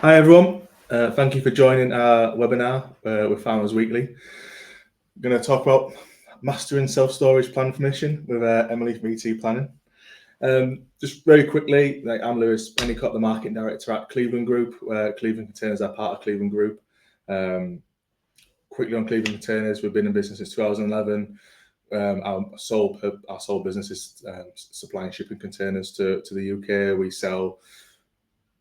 Hi everyone, thank you for joining our webinar with Farmers Weekly. We're going to talk about mastering self-storage plan permission with Emily from ET Planning. Just very quickly, I'm Lewis Pennicott, the Marketing Director at Cleveland Group, where Cleveland Containers are part of Cleveland Group. Quickly on Cleveland Containers, we've been in business since 2011. Our sole business is supplying shipping containers to the UK. We sell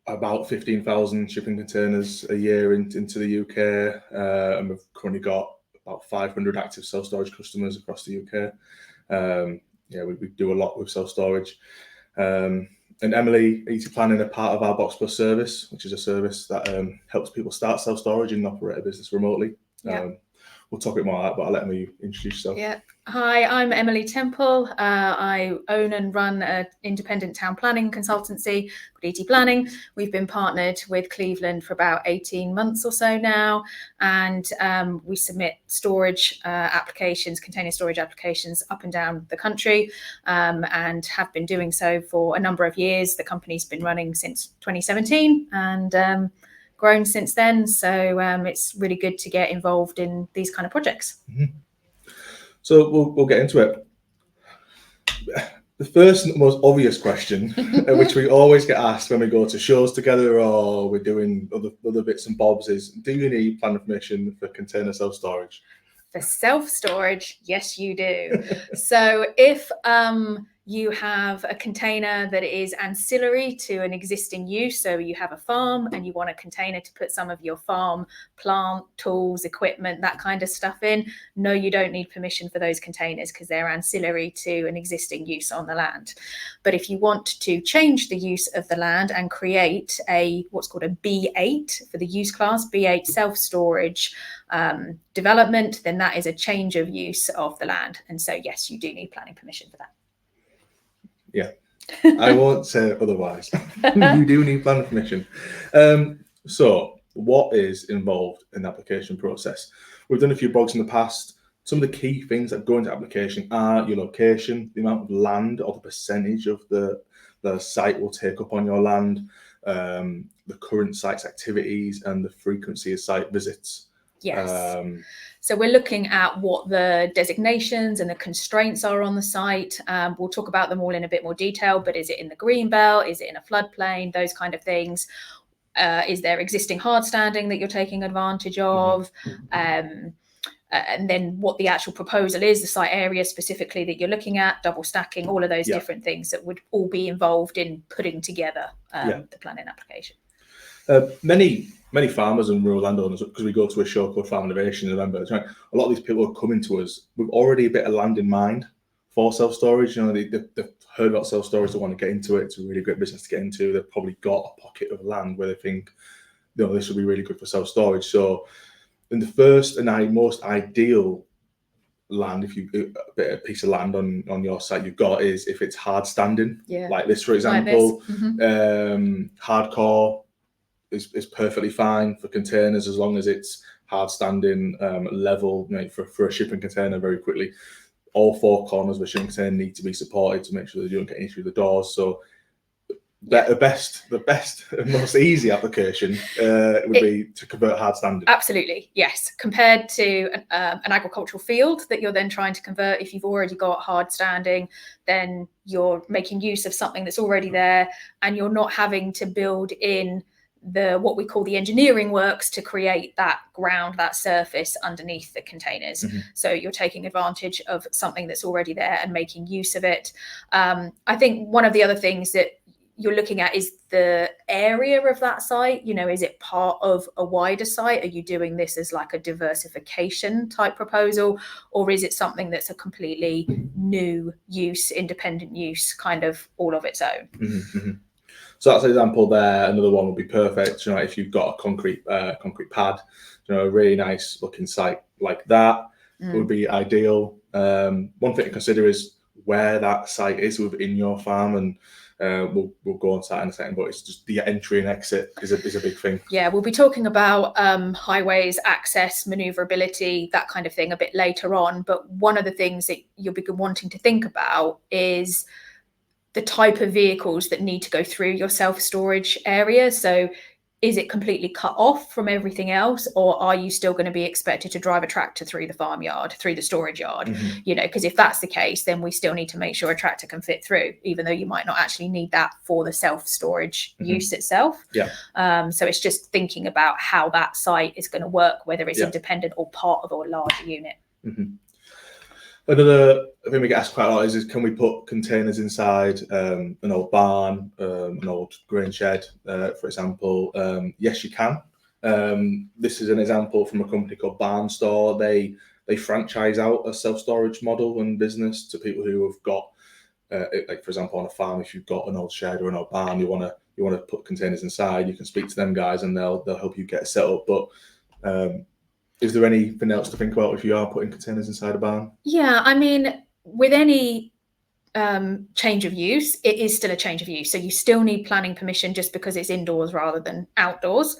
about 15,000 shipping containers a year into the UK, and we've currently got about 500 active self-storage customers across the UK. We do a lot with self-storage. And Emily, ET Planning, are part of our Box Plus service, which is a service that helps people start self-storage and operate a business remotely. Yeah. We'll talk a bit more about that, but I'll let Emily introduce yourself. Yeah. Hi, I'm Emily Temple. I own and run an independent town planning consultancy called ET Planning. We've been partnered with Cleveland for about 18 months or so now, and we submit storage applications, container storage applications up and down the country, and have been doing so for a number of years. The company's been running since 2017 and grown since then. So it's really good to get involved in these kind of projects. Mm-hmm. So we'll get into it. The first and most obvious question, which we always get asked when we go to shows together or we're doing other bits and bobs, is: do you need planning permission for container self-storage? For self-storage, yes, you do. So if you have a container that is ancillary to an existing use, so you have a farm and you want a container to put some of your farm plant, tools, equipment, that kind of stuff in, no, you don't need permission for those containers because they're ancillary to an existing use on the land. But if you want to change the use of the land and create what's called a B8 for the use class, B8 self-storage development, then that is a change of use of the land. And so, yes, you do need planning permission for that. Yeah, I won't say otherwise. You do need planning permission. So what is involved in the application process? We've done a few blogs in the past. Some of the key things that go into application are your location, the amount of land or the percentage of the site will take up on your land, the current site's activities, and the frequency of site visits. Yes. So we're looking at what the designations and the constraints are on the site. We'll talk about them all in a bit more detail, but is it in the green belt? Is it in a floodplain? Those kind of things. Is there existing hard standing that you're taking advantage of? And then what the actual proposal is, the site area specifically that you're looking at, double stacking, all of those different things that would all be involved in putting together the planning application. Many farmers and rural landowners, because we go to a show called Farm Innovation in November, right? A lot of these people are coming to us with already a bit of land in mind for self-storage. You know, they've heard about self-storage, they want to get into it. It's a really great business to get into. They've probably got a pocket of land where they think, you know, this would be really good for self-storage. So in the first and most ideal land, if you a piece of land on your site you've got, is if it's hard standing, like this, for example. Hardcore is perfectly fine for containers as long as it's hard standing, level, you know, for a shipping container. Very quickly, all four corners of a shipping container need to be supported to make sure that you don't get any through the doors. So the best and most easy application would be to convert hard standing. Absolutely, yes. Compared to an agricultural field that you're then trying to convert, if you've already got hard standing, then you're making use of something that's already there, and you're not having to build in what we call the engineering works to create that ground, that surface underneath the containers. So you're taking advantage of something that's already there and making use of it. I think one of the other things that you're looking at is the area of that site. You know, is it part of a wider site? Are you doing this as like a diversification type proposal, or is it something that's a completely new use, independent use, kind of all of its own? So that's an example there. Another one would be perfect, you know, if you've got a concrete pad, you know, a really nice looking site like that would be ideal. One thing to consider is where that site is within your farm, and we'll go on to that in a second, but it's just the entry and exit is a big thing. Yeah, we'll be talking about highways, access, maneuverability, that kind of thing a bit later on. But one of the things that you'll be wanting to think about is the type of vehicles that need to go through your self-storage area. So is it completely cut off from everything else, or are you still going to be expected to drive a tractor through the farmyard, through the storage yard? You know, because if that's the case, then we still need to make sure a tractor can fit through, even though you might not actually need that for the self-storage use itself. So it's just thinking about how that site is going to work, whether it's independent or part of a larger unit. Another thing we get asked quite a lot is can we put containers inside an old barn, an old grain shed, for example? Yes, you can. This is an example from a company called Barn Store. They franchise out a self-storage model and business to people who have got, like for example, on a farm, if you've got an old shed or an old barn, you want to put containers inside, you can speak to them guys and they'll help you get it set up. But is there anything else to think about if you are putting containers inside a barn? Yeah, I mean, with any change of use, it is still a change of use. So you still need planning permission just because it's indoors rather than outdoors.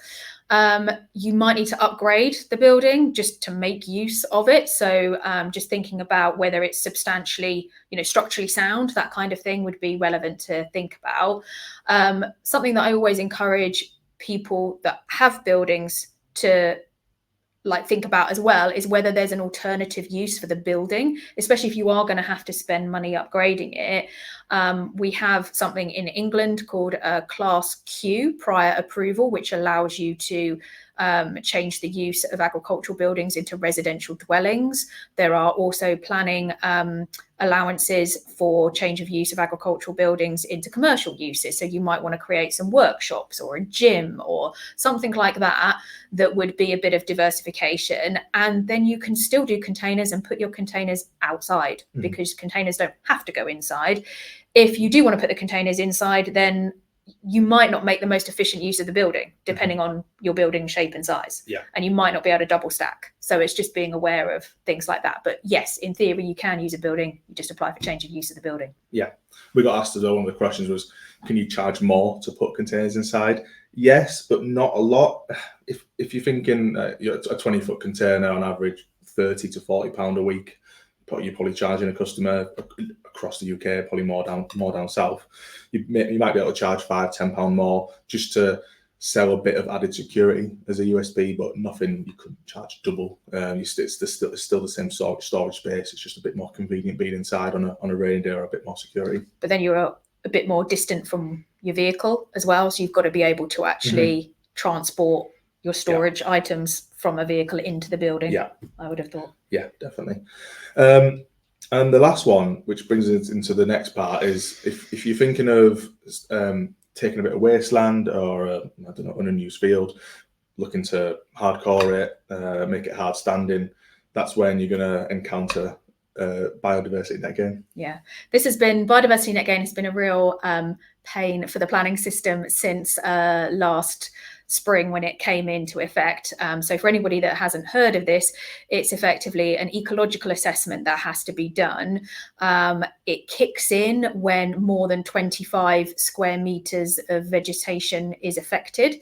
You might need to upgrade the building just to make use of it. So just thinking about whether it's substantially, structurally sound, that kind of thing would be relevant to think about. Something that I always encourage people that have buildings to think about as well is whether there's an alternative use for the building, especially if you are going to have to spend money upgrading it. We have something in England called a Class Q prior approval, which allows you to change the use of agricultural buildings into residential dwellings. There are also planning allowances for change of use of agricultural buildings into commercial uses. So you might want to create some workshops or a gym or something like that would be a bit of diversification. And then you can still do containers and put your containers outside because containers don't have to go inside. If you do want to put the containers inside, then you might not make the most efficient use of the building, depending on your building shape and size. And you might not be able to double stack. So it's just being aware of things like that. But yes, in theory, you can use a building. You just apply for change of use of the building. Yeah. We got asked as well, one of the questions was, can you charge more to put containers inside? Yes, but not a lot. If you're thinking a 20-foot container on average, £30 to £40 a week, you're probably charging a customer across the UK, probably more down south. You might be able to charge £5-10 more just to sell a bit of added security as a USB, but nothing you couldn't charge double. It's still the same sort of storage space. It's just a bit more convenient being inside on a rainy day or a bit more security. But then you're a bit more distant from your vehicle as well, so you've got to be able to actually transport your storage items from a vehicle into the building. I would have thought. Yeah, definitely. And the last one, which brings us into the next part, is if you're thinking of taking a bit of wasteland or an unused field, looking to hardcore it, make it hard standing, that's when you're going to encounter biodiversity net gain. Yeah, biodiversity net gain has been a real pain for the planning system since last spring when it came into effect. So for anybody that hasn't heard of this, it's effectively an ecological assessment that has to be done. It kicks in when more than 25 square meters of vegetation is affected,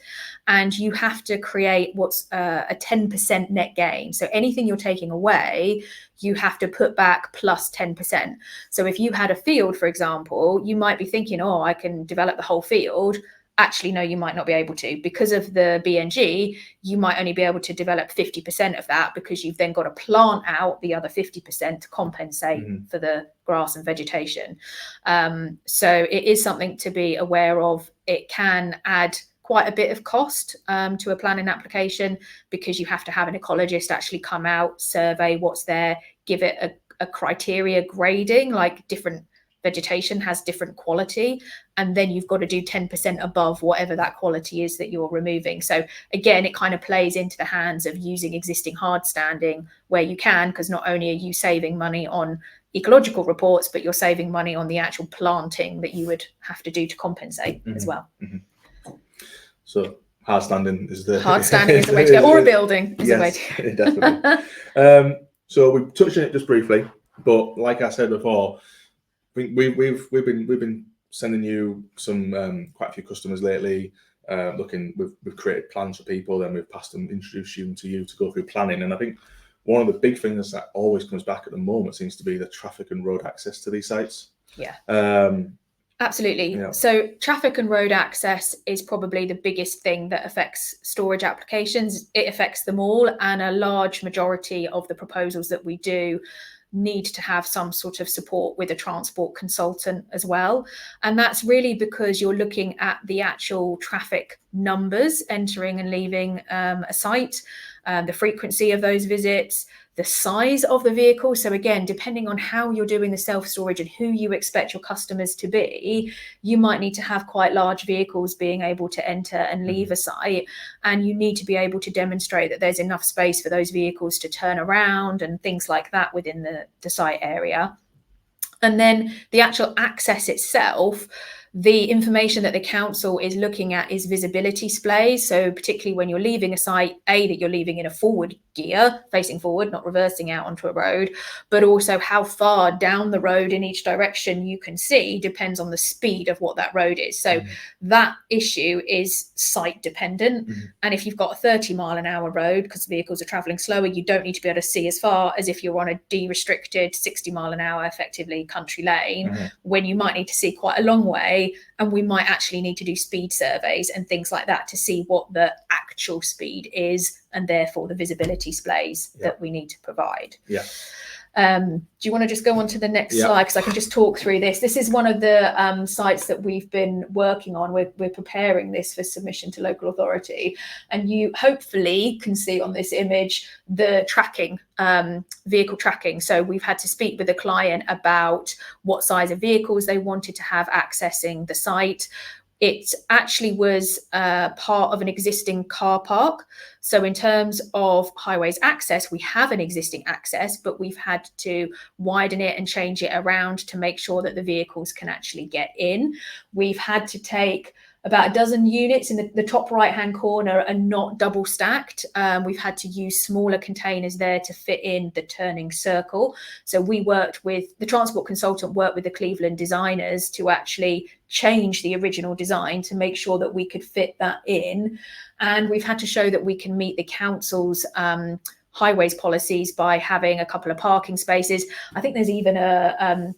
and you have to create what's a 10% net gain. So anything you're taking away, you have to put back plus 10%. So if you had a field, for example, you might be thinking, oh, I can develop the whole field. Actually, no, you might not be able to. Because of the BNG, you might only be able to develop 50% of that because you've then got to plant out the other 50% to compensate for the grass and vegetation. So it is something to be aware of. It can add quite a bit of cost to a planning application because you have to have an ecologist actually come out, survey what's there, give it a criteria grading, like different vegetation has different quality, and then you've got to do 10% above whatever that quality is that you're removing. So again, it kind of plays into the hands of using existing hard standing where you can, because not only are you saving money on ecological reports, but you're saving money on the actual planting that you would have to do to compensate as well. So hard standing is the way to go, or a building is the way to go. Definitely. So we touched on it just briefly, but like I said before, we've been sending you some quite a few customers lately. We've created plans for people, then we've introduced you to go through planning. And I think one of the big things that always comes back at the moment seems to be the traffic and road access to these sites. Absolutely. Yeah. So traffic and road access is probably the biggest thing that affects storage applications. It affects them all, and a large majority of the proposals that we do need to have some sort of support with a transport consultant as well. And that's really because you're looking at the actual traffic numbers entering and leaving a site, the frequency of those visits, the size of the vehicle. So again, depending on how you're doing the self-storage and who you expect your customers to be, you might need to have quite large vehicles being able to enter and leave a site. And you need to be able to demonstrate that there's enough space for those vehicles to turn around and things like that within the site area. And then the actual access itself, the information that the council is looking at is visibility displays. So particularly when you're leaving a site, that you're leaving in a forward gear, facing forward, not reversing out onto a road, but also how far down the road in each direction you can see depends on the speed of what that road is. So that issue is site dependent. And if you've got a 30-mile-an-hour road, because vehicles are traveling slower, you don't need to be able to see as far as if you're on a de-restricted 60-mile-an-hour, effectively country lane, when you might need to see quite a long way. And we might actually need to do speed surveys and things like that to see what the actual speed is, and therefore the visibility displays that we need to provide. Do you want to just go on to the next slide, because I can just talk through this. This is one of the sites that we've been working on. We're preparing this for submission to local authority, and you hopefully can see on this image the tracking, vehicle tracking. So we've had to speak with the client about what size of vehicles they wanted to have accessing the site. It actually was part of an existing car park. So in terms of highways access, we have an existing access, but we've had to widen it and change it around to make sure that the vehicles can actually get in. We've had to take about a dozen units in the top right-hand corner are not double stacked. We've had to use smaller containers there to fit in the turning circle. So we worked with the transport consultant, worked with the Cleveland designers to actually change the original design to make sure that we could fit that in. And we've had to show that we can meet the council's highways policies by having a couple of parking spaces. I think there's even a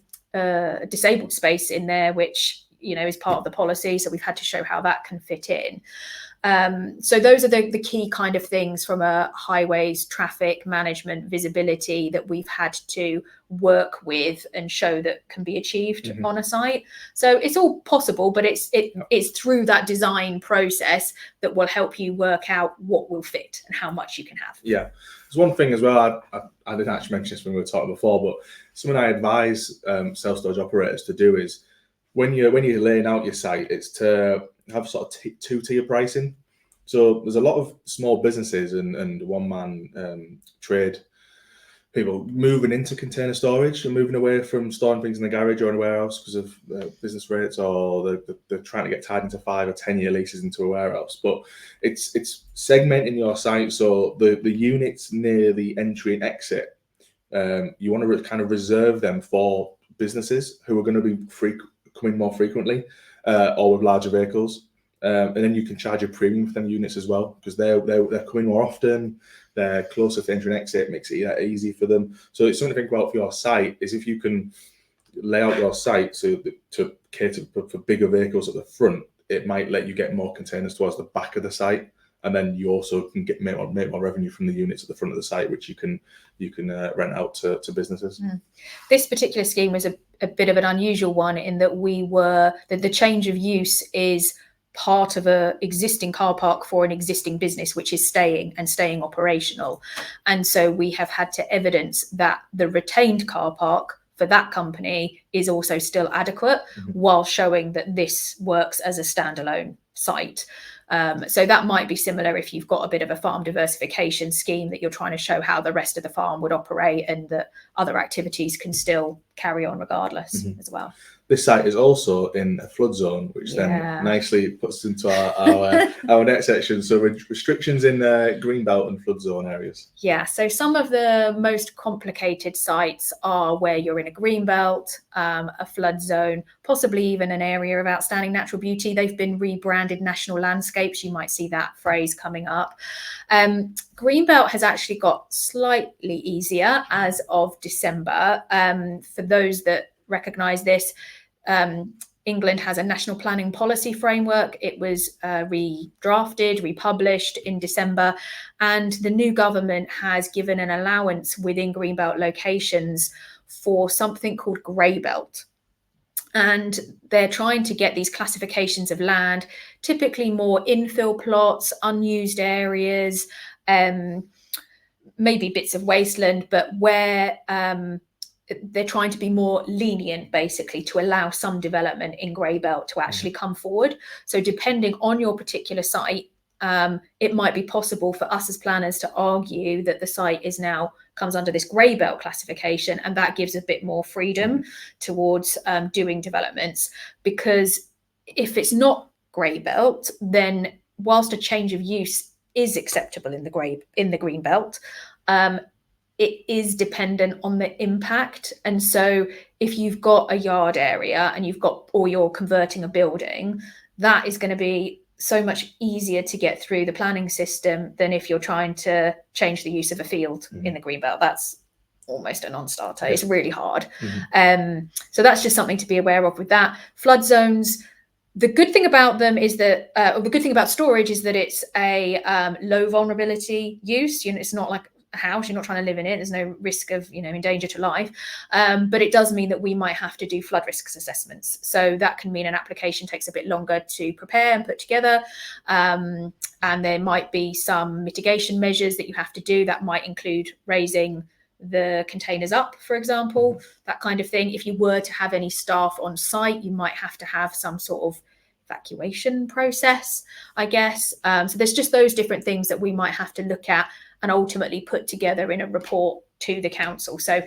disabled space in there, which is part of the policy. So we've had to show how that can fit in. So those are the key kind of things from a highways traffic management visibility that we've had to work with and show that can be achieved on a site. So it's all possible, but it's through that design process that will help you work out what will fit and how much you can have. Yeah, there's one thing as well. I didn't actually mention this when we were talking before, but something I advise self-storage operators to do is when you're laying out your site, it's to have sort of two-tier pricing. So there's a lot of small businesses and one-man trade people moving into container storage and moving away from storing things in the garage or in a warehouse because of business rates, or they're trying to get tied into 5 or 10 year leases into a warehouse. But it's segmenting your site, so the units near the entry and exit, you want to kind of reserve them for businesses who are going to be coming more frequently or with larger vehicles. And then you can charge a premium for them units as well, because they're coming more often, they're closer to entry and exit, makes it easy for them. So it's something to think about for your site, is if you can lay out your site to cater for bigger vehicles at the front, it might let you get more containers towards the back of the site, and then you also can make more revenue from the units at the front of the site, which you can rent out to businesses. This particular scheme was a bit of an unusual one in that the change of use is part of a existing car park for an existing business, which is staying operational. And so we have had to evidence that the retained car park for that company is also still adequate, while showing that this works as a standalone site. So that might be similar if you've got a bit of a farm diversification scheme that you're trying to show how the rest of the farm would operate and that other activities can still carry on regardless as well. This site is also in a flood zone, which then nicely puts into our next section. So restrictions in greenbelt and flood zone areas. Yeah, so some of the most complicated sites are where you're in a greenbelt, a flood zone, possibly even an area of outstanding natural beauty. They've been rebranded national landscapes. You might see that phrase coming up. Greenbelt has actually got slightly easier as of December. For those that recognise this, England has a national planning policy framework. It was redrafted, republished in December, and the new government has given an allowance within Greenbelt locations for something called Grey Belt. And they're trying to get these classifications of land, typically more infill plots, unused areas, maybe bits of wasteland, but where they're trying to be more lenient, basically, to allow some development in Grey Belt to actually come forward. So depending on your particular site, it might be possible for us as planners to argue that the site is now comes under this Grey Belt classification, and that gives a bit more freedom towards doing developments. Because if it's not Grey Belt, then whilst a change of use is acceptable in the Green Belt, it is dependent on the impact. And so if you've got a yard area and or you're converting a building, that is going to be so much easier to get through the planning system than if you're trying to change the use of a field in the Greenbelt. That's almost a non-starter. It's really hard. So that's just something to be aware of with that. Flood zones, the good thing about them is that, the good thing about storage is that it's a low vulnerability use. It's not like a house, you're not trying to live in it, there's no risk of in danger to life, but it does mean that we might have to do flood risks assessments. So that can mean an application takes a bit longer to prepare and put together, and there might be some mitigation measures that you have to do. That might include raising the containers up, for example, that kind of thing. If you were to have any staff on site, you might have to have some sort of evacuation process, I guess. So there's just those different things that we might have to look at and ultimately put together in a report to the council. So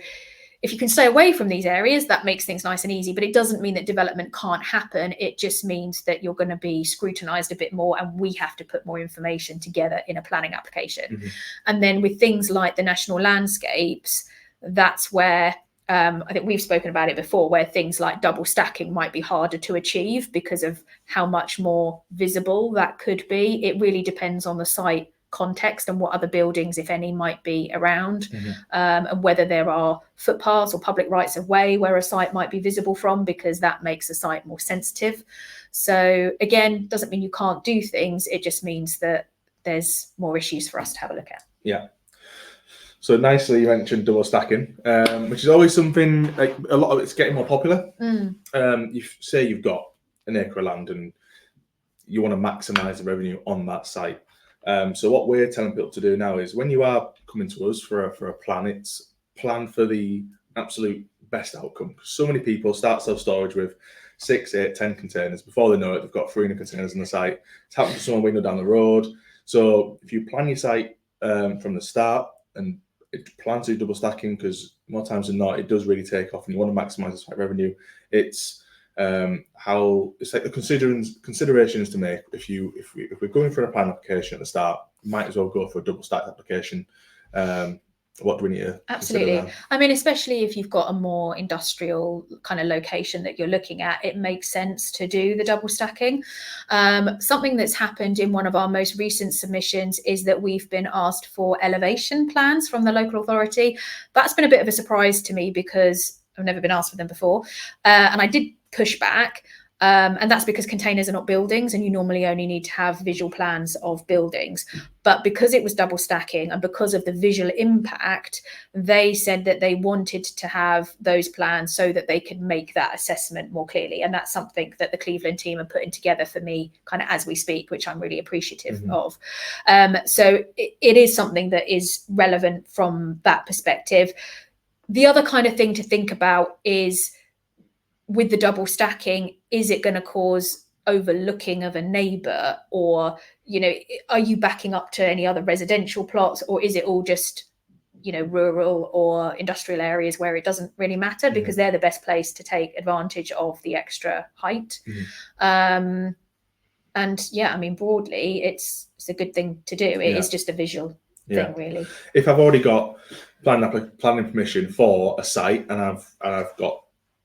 if you can stay away from these areas, that makes things nice and easy, but it doesn't mean that development can't happen. It just means that you're going to be scrutinised a bit more, and we have to put more information together in a planning application. And then with things like the national landscapes, that's where I think we've spoken about it before, where things like double stacking might be harder to achieve because of how much more visible that could be. It really depends on the site context and what other buildings, if any, might be around, and whether there are footpaths or public rights of way where a site might be visible from, because that makes the site more sensitive. So again, doesn't mean you can't do things, it just means that there's more issues for us to have a look at. Yeah. So nicely you mentioned double stacking, which is always something, like a lot of it's getting more popular. You say you've got an acre of land and you want to maximise the revenue on that site. So what we're telling people to do now is, when you are coming to us for a plan, it's plan for the absolute best outcome. So many people start self-storage with 6, 8, 10 containers. Before they know it, they've got 300 containers on the site. It's happened to someone we know down the road. So if you plan your site from the start and plan to do double stacking, because more times than not, it does really take off and you want to maximise the site revenue. It's it's like the considerations to make. If we're going for a plan application at the start, you might as well go for a double stack application. What do we need to Absolutely. I mean, especially if you've got a more industrial kind of location that you're looking at, it makes sense to do the double stacking. Something that's happened in one of our most recent submissions is that we've been asked for elevation plans from the local authority. That's been a bit of a surprise to me because I've never been asked for them before. And I did push back. And that's because containers are not buildings and you normally only need to have visual plans of buildings. But because it was double stacking and because of the visual impact, they said that they wanted to have those plans so that they could make that assessment more clearly. And that's something that the Cleveland team are putting together for me kind of as we speak, which I'm really appreciative of. So it is something that is relevant from that perspective. The other kind of thing to think about is, with the double stacking, is it going to cause overlooking of a neighbour, or are you backing up to any other residential plots, or is it all just rural or industrial areas where it doesn't really matter because they're the best place to take advantage of the extra height? And yeah, I mean, broadly it's a good thing to do. It is just a visual thing, really. If I've already got planning permission for a site and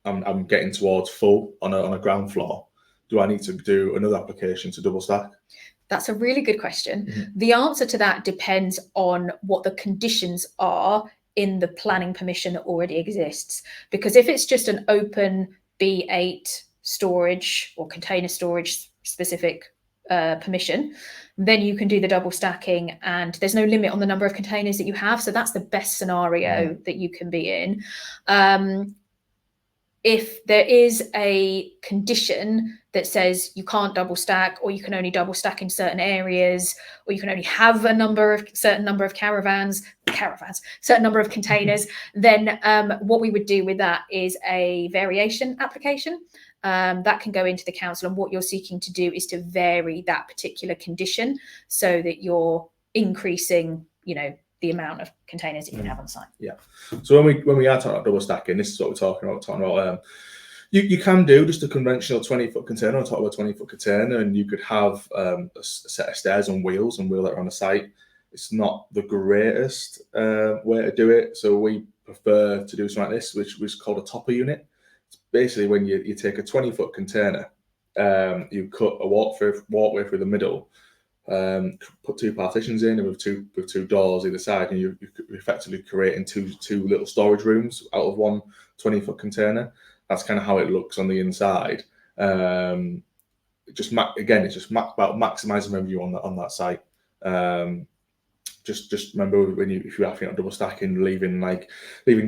I'm getting towards full on a ground floor, do I need to do another application to double stack? That's a really good question. The answer to that depends on what the conditions are in the planning permission that already exists. Because if it's just an open B8 storage or container storage specific permission, then you can do the double stacking, and there's no limit on the number of containers that you have. So that's the best scenario that you can be in. If there is a condition that says you can't double stack, or you can only double stack in certain areas, or you can only have certain number of certain number of containers, then what we would do with that is a variation application. That can go into the council, and what you're seeking to do is to vary that particular condition so that you're increasing, the amount of containers that you can have on site. Yeah. So when we are talking about double stacking, this is what we're talking about. You can do just a conventional 20-foot container on top of a 20-foot container, and you could have a set of stairs on wheels and wheel it around the site. It's not the greatest way to do it, so we prefer to do something like this, which was called a topper unit. It's basically when you take a 20-foot container, you cut a walkway through the middle, put two partitions in with two doors either side, and you're effectively creating two little storage rooms out of one 20-foot container. That's kind of how it looks on the inside. It's just about maximizing revenue on that site. Just remember if you're having double stacking, leaving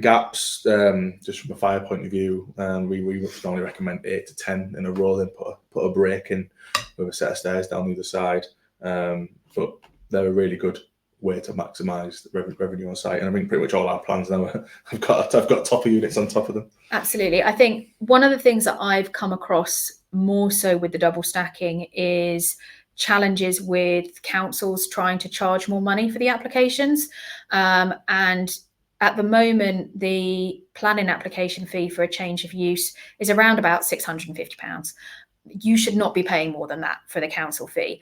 gaps. Just from a fire point of view, we normally recommend 8 to 10 in a row, then put a break in with a set of stairs down the other side. But they're a really good way to maximise the revenue on site, and I think pretty much all our plans now I've got topper units on top of them. Absolutely. I think one of the things that I've come across more so with the double stacking is challenges with councils trying to charge more money for the applications, and at the moment the planning application fee for a change of use is around about £650. You should not be paying more than that for the council fee.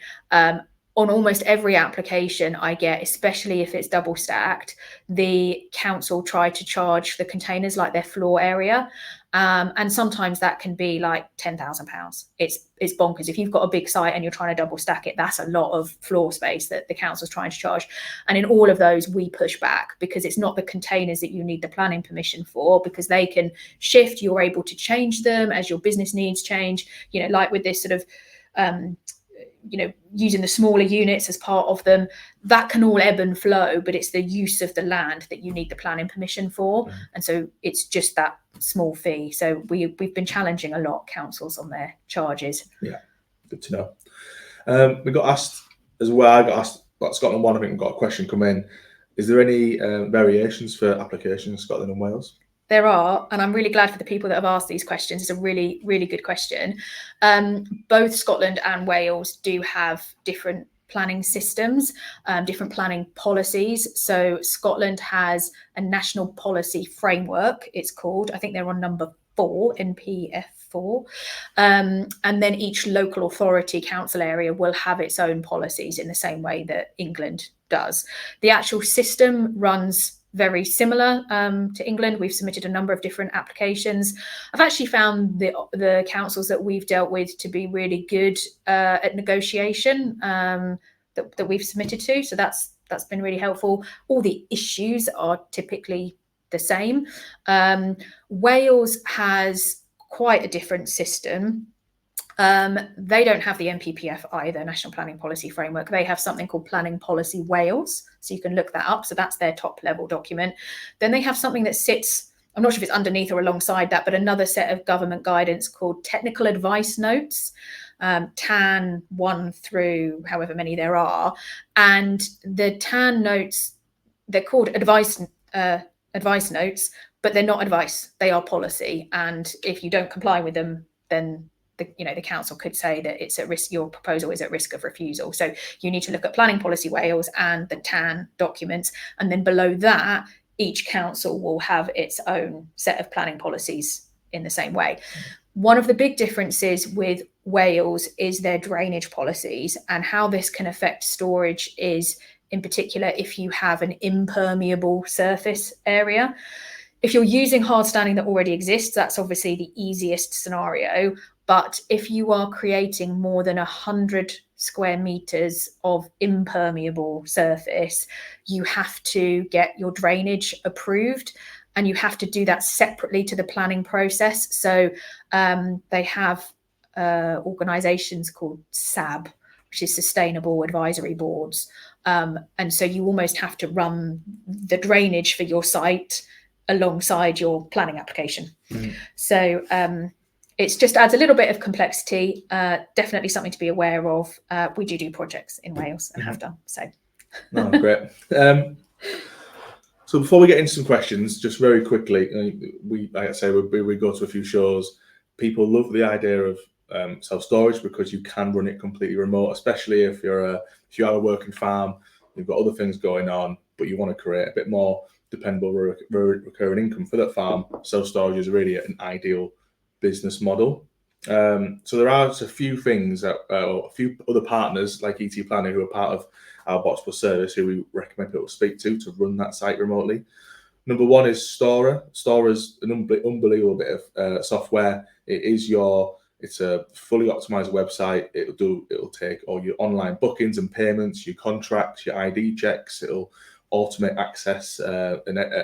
On almost every application I get, especially if it's double stacked, the council try to charge the containers like their floor area. And sometimes that can be like £10,000. It's bonkers. If you've got a big site and you're trying to double stack it, that's a lot of floor space that the council's trying to charge. And in all of those, we push back, because it's not the containers that you need the planning permission for, because they can shift. You're able to change them as your business needs change, like with this sort of, using the smaller units as part of them, that can all ebb and flow, but it's the use of the land that you need the planning permission for. And so it's just that small fee. So we've been challenging a lot councils on their charges. Yeah, good to know. We got asked as well, I got asked about Scotland One. I think we've got a question come in. Is there any variations for applications in Scotland and Wales? There are, and I'm really glad for the people that have asked these questions. It's a really, really good question. Both Scotland and Wales do have different planning systems, different planning policies. So Scotland has a national policy framework, it's called. I think they're on number 4, NPF4. And then each local authority council area will have its own policies in the same way that England does. The actual system runs very similar to England. We've submitted a number of different applications. I've actually found the councils that we've dealt with to be really good at negotiation that we've submitted to. So that's been really helpful. All the issues are typically the same. Wales has quite a different system. They don't have the NPPF either, National Planning Policy Framework. They have something called Planning Policy Wales. So you can look that up. So that's their top level document. Then they have something that sits, I'm not sure if it's underneath or alongside that, but another set of government guidance called Technical Advice Notes, TAN 1 through however many there are. And the TAN notes, they're called advice notes, but they're not advice. They are policy. And if you don't comply with them, then the council could say that it's at risk, your proposal is at risk of refusal. So you need to look at Planning Policy Wales and the TAN documents. And then below that, each council will have its own set of planning policies in the same way. One of the big differences with Wales is their drainage policies, and how this can affect storage is, in particular, if you have an impermeable surface area. If you're using hard standing that already exists, that's obviously the easiest scenario. But if you are creating more than 100 square meters of impermeable surface, you have to get your drainage approved. and you have to do that separately to the planning process. So they have organisations called SAB, which is Sustainable Advisory Boards. And so you almost have to run the drainage for your site alongside your planning application. So it just adds a little bit of complexity. Definitely something to be aware of. We do projects in Wales and have done. So, no, great. So before we get into some questions, just very quickly, like I say, we go to a few shows. People love the idea of self-storage because you can run it completely remote, especially if you have a working farm, you've got other things going on, but you want to create a bit more dependable recurring income for that farm. Self-storage is really an ideal business model. So there are just a few things that, or a few other partners like ET Planning who are part of our Box Plus service who we recommend people speak to run that site remotely. Number one is Stora. Stora is an unbelievable bit of software. It's a fully optimized website. It'll take all your online bookings and payments, your contracts, your ID checks. It'll automate access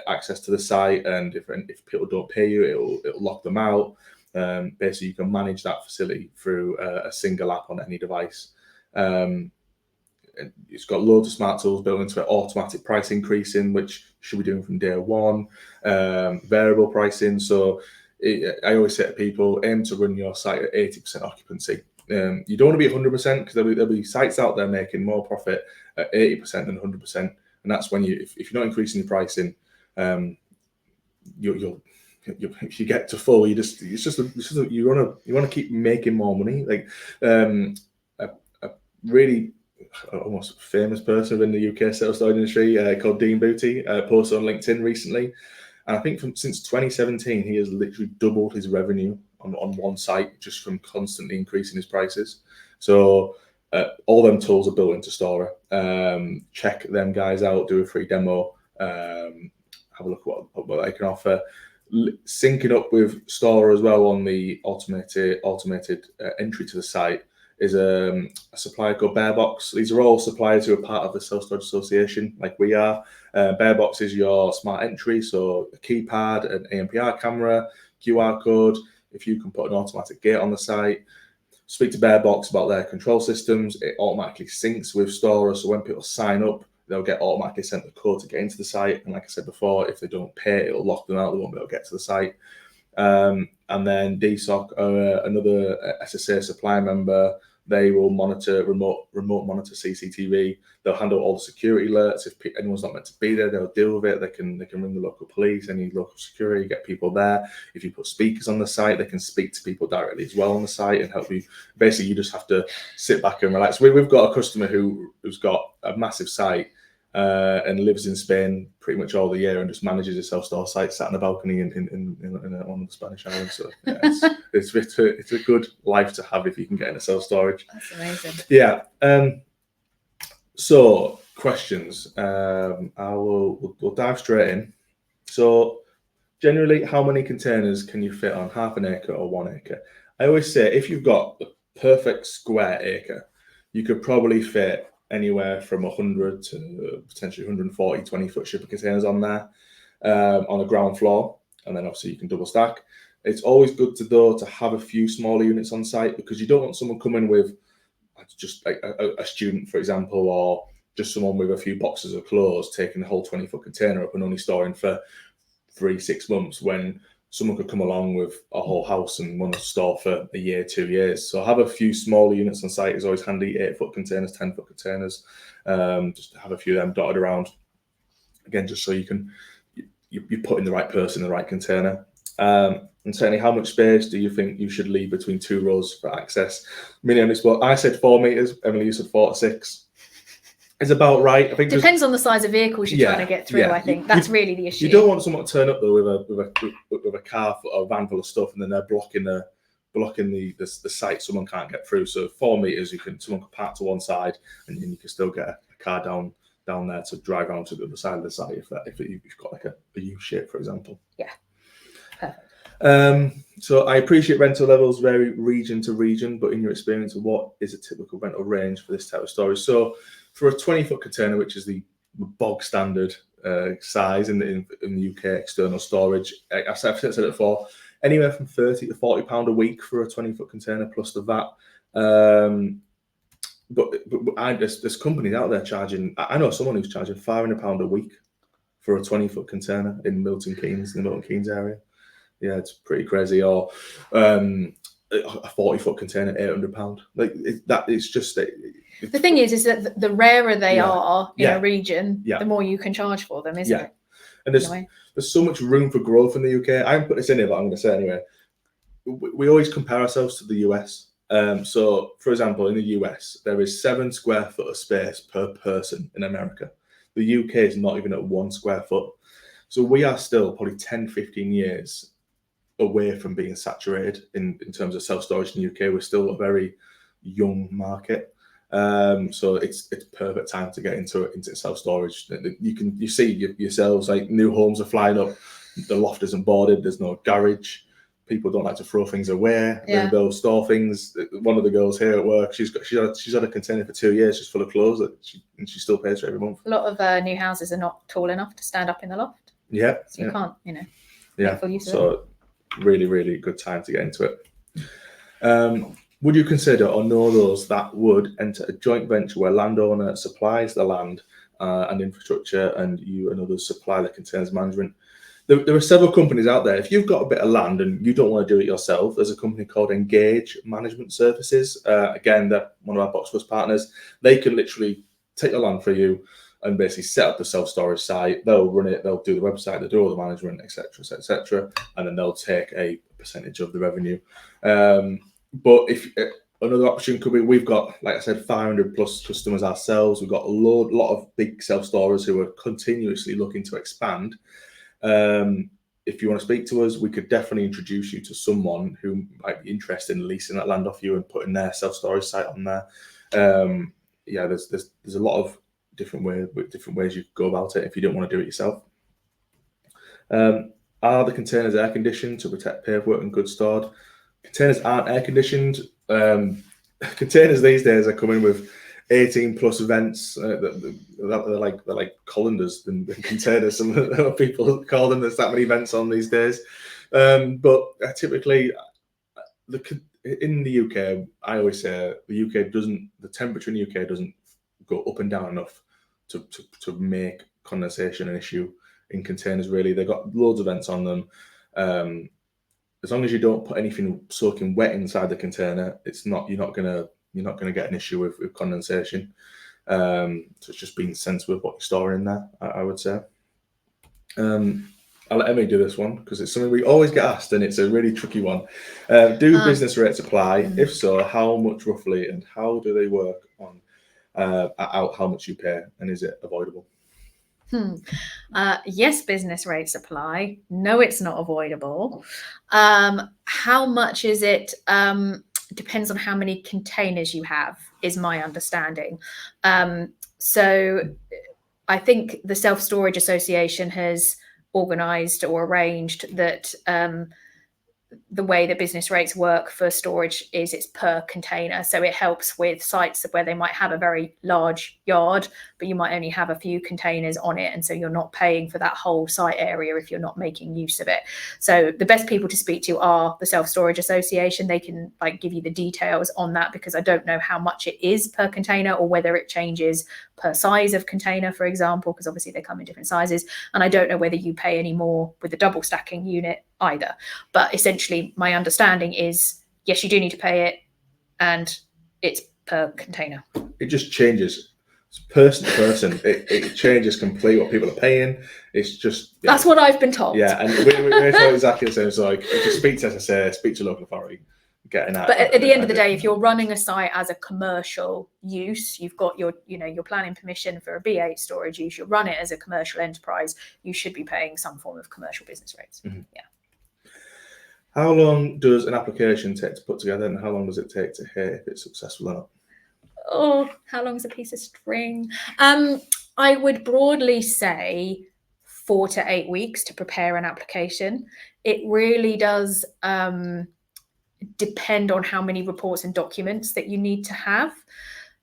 access to the site, and if people don't pay you, it'll lock them out. Basically, you can manage that facility through a single app on any device. It's got loads of smart tools built into it, automatic price increasing, which you should be doing from day one, variable pricing. So I always say to people, aim to run your site at 80% occupancy. You don't want to be 100% because there'll be sites out there making more profit at 80% than 100%. And that's when if you're not increasing your pricing, if you get to full, you want to keep making more money. Like a really almost famous person in the UK self-storage industry called Dean Booty posted on LinkedIn recently, and I think since 2017 he has literally doubled his revenue on one site just from constantly increasing his prices. So all them tools are built into Stora. Check them guys out, do a free demo, have a look at what they can offer. Syncing up with Stora as well on the automated entry to the site is a supplier called Bearbox. These are all suppliers who are part of the Self Storage Association, like we are. Bearbox is your smart entry, so a keypad, an ANPR camera, QR code. If you can put an automatic gate on the site, speak to Bearbox about their control systems. It automatically syncs with Stora, so when people sign up, they'll get automatically sent the code to get into the site. And like I said before, if they don't pay, it'll lock them out. They won't be able to get to the site. And then DSOC, another SSA supply member, they will remote monitor CCTV. They'll handle all the security alerts. If anyone's not meant to be there, they'll deal with it. They can ring the local police, any local security, get people there. If you put speakers on the site, they can speak to people directly as well on the site and help you. Basically, you just have to sit back and relax. We've got a customer who's got a massive site and lives in Spain pretty much all the year and just manages a self-store site sat on a balcony in one of the Spanish islands. So yeah, it's a good life to have if you can get into self-storage. That's amazing. Yeah. So questions. We'll dive straight in. So generally, how many containers can you fit on half an acre or 1 acre? I always say if you've got the perfect square acre, you could probably fit anywhere from 100 to potentially 140 20-foot shipping containers on there on the ground floor, and then obviously you can double stack. It's always good to have a few smaller units on site because you don't want someone coming with just like a student, for example, or just someone with a few boxes of clothes taking the whole 20-foot container up and only storing for 3-6 months when someone could come along with a whole house and want to store for a year, 2 years. So have a few smaller units on site is always handy. 8-foot containers, 10-foot containers, just to have a few of them dotted around. Again, just so you're putting the right person in the right container. And certainly, how much space do you think you should leave between 2 rows for access? I said 4 meters. Emily, you said 4 to 6. Is about right. I think depends on the size of vehicles you're trying to get through. I think that's really the issue. You don't want someone to turn up though with a car or a van full of stuff, and then they're blocking the site. Someone can't get through. So 4 meters, someone can park to one side, and you can still get a car down there to drive around to the other side of the site if you've got like a U shape, for example. Yeah. Perfect. So I appreciate rental levels vary region to region, but in your experience, what is a typical rental range for this type of storage? So for a 20-foot container, which is the bog standard size in the UK external storage. I've said it before, anywhere from £30 to £40 a week for a 20-foot container plus the VAT. But there's companies out there charging. I know someone who's charging £500 a week for a 20-foot container in Milton Keynes, in the Milton Keynes area. Yeah, it's pretty crazy. Or a 40-foot container, £800. Like it's just. The thing is that the rarer they are in Yeah. a region, Yeah. the more you can charge for them, isn't it? And there's so much room for growth in the UK. I haven't put this in here, but I'm going to say it anyway. We always compare ourselves to the US. So, for example, in the US, there is 7 square foot of space per person in America. The UK is not even at 1 square foot. So we are still probably 10, 15 years away from being saturated in terms of self-storage in the UK. We're still a very young market. So it's perfect time to get into self-storage. You see yourselves, like, new homes are flying up, the loft isn't boarded, there's no garage, people don't like to throw things away. Yeah. They'll store things. One of the girls here at work, she's had a container for 2 years just full of clothes and she still pays for every month. A lot of new houses are not tall enough to stand up in the loft. Yeah. So you can't, make full use of so really, really good time to get into it. Would you consider or know those that would enter a joint venture where landowner supplies the land and infrastructure, and you and others supply the containers management? There are several companies out there. If you've got a bit of land and you don't want to do it yourself, there's a company called Engage Management Services. Again, they're one of our Box Plus partners. They can literally take the land for you and basically set up the self-storage site. They'll run it, they'll do the website, they'll do all the management, etc., and then they'll take a percentage of the revenue. But if another option could be, we've got, like I said, 500 plus customers ourselves. We've got a lot of big self-storers who are continuously looking to expand. If you want to speak to us, we could definitely introduce you to someone who might be interested in leasing that land off you and putting their self-storage site on there. There's a lot of different ways you could go about it if you don't want to do it yourself. Are the containers air conditioned to protect pavework and goods stored? Containers aren't air conditioned. Containers these days are coming with 18 plus vents. They're like colanders than containers. Some people call them. There's that many vents on these days. But typically, in the UK, I always say the temperature in the UK doesn't go up and down enough to make condensation an issue in containers. Really, they've got loads of vents on them. As long as you don't put anything soaking wet inside the container, you're not gonna get an issue with condensation. So it's just being sensible with what you're storing in there, I would say. I'll let Emily do this one because it's something we always get asked and it's a really tricky one. Do business rates apply? If so, how much roughly, and how do they work on out how much you pay, and is it avoidable? Yes, business rates apply. No, it's not avoidable. How much is it? Depends on how many containers you have, is my understanding. So I think the Self-Storage Association has organised or arranged that the way that business rates work for storage is it's per container. So it helps with sites where they might have a very large yard, but you might only have a few containers on it. And so you're not paying for that whole site area if you're not making use of it. So the best people to speak to are the Self-Storage Association. They can give you the details on that, because I don't know how much it is per container or whether it changes per size of container, for example, because obviously they come in different sizes. And I don't know whether you pay any more with the double stacking unit either. But essentially my understanding is, yes, you do need to pay it, and it's per container. It just changes person to person. It changes completely what people are paying. It's just that's what I've been told. Yeah, and we're told exactly the same. So just speak to SSA, speak to local authority, getting that. But at the end of the day, if you're running a site as a commercial use, you've got your planning permission for a B8 storage use, you run it as a commercial enterprise, you should be paying some form of commercial business rates. Mm-hmm. Yeah. How long does an application take to put together, and how long does it take to hear if it's successful or not? Oh, how long is a piece of string? I would broadly say 4 to 8 weeks to prepare an application. It really does depend on how many reports and documents that you need to have.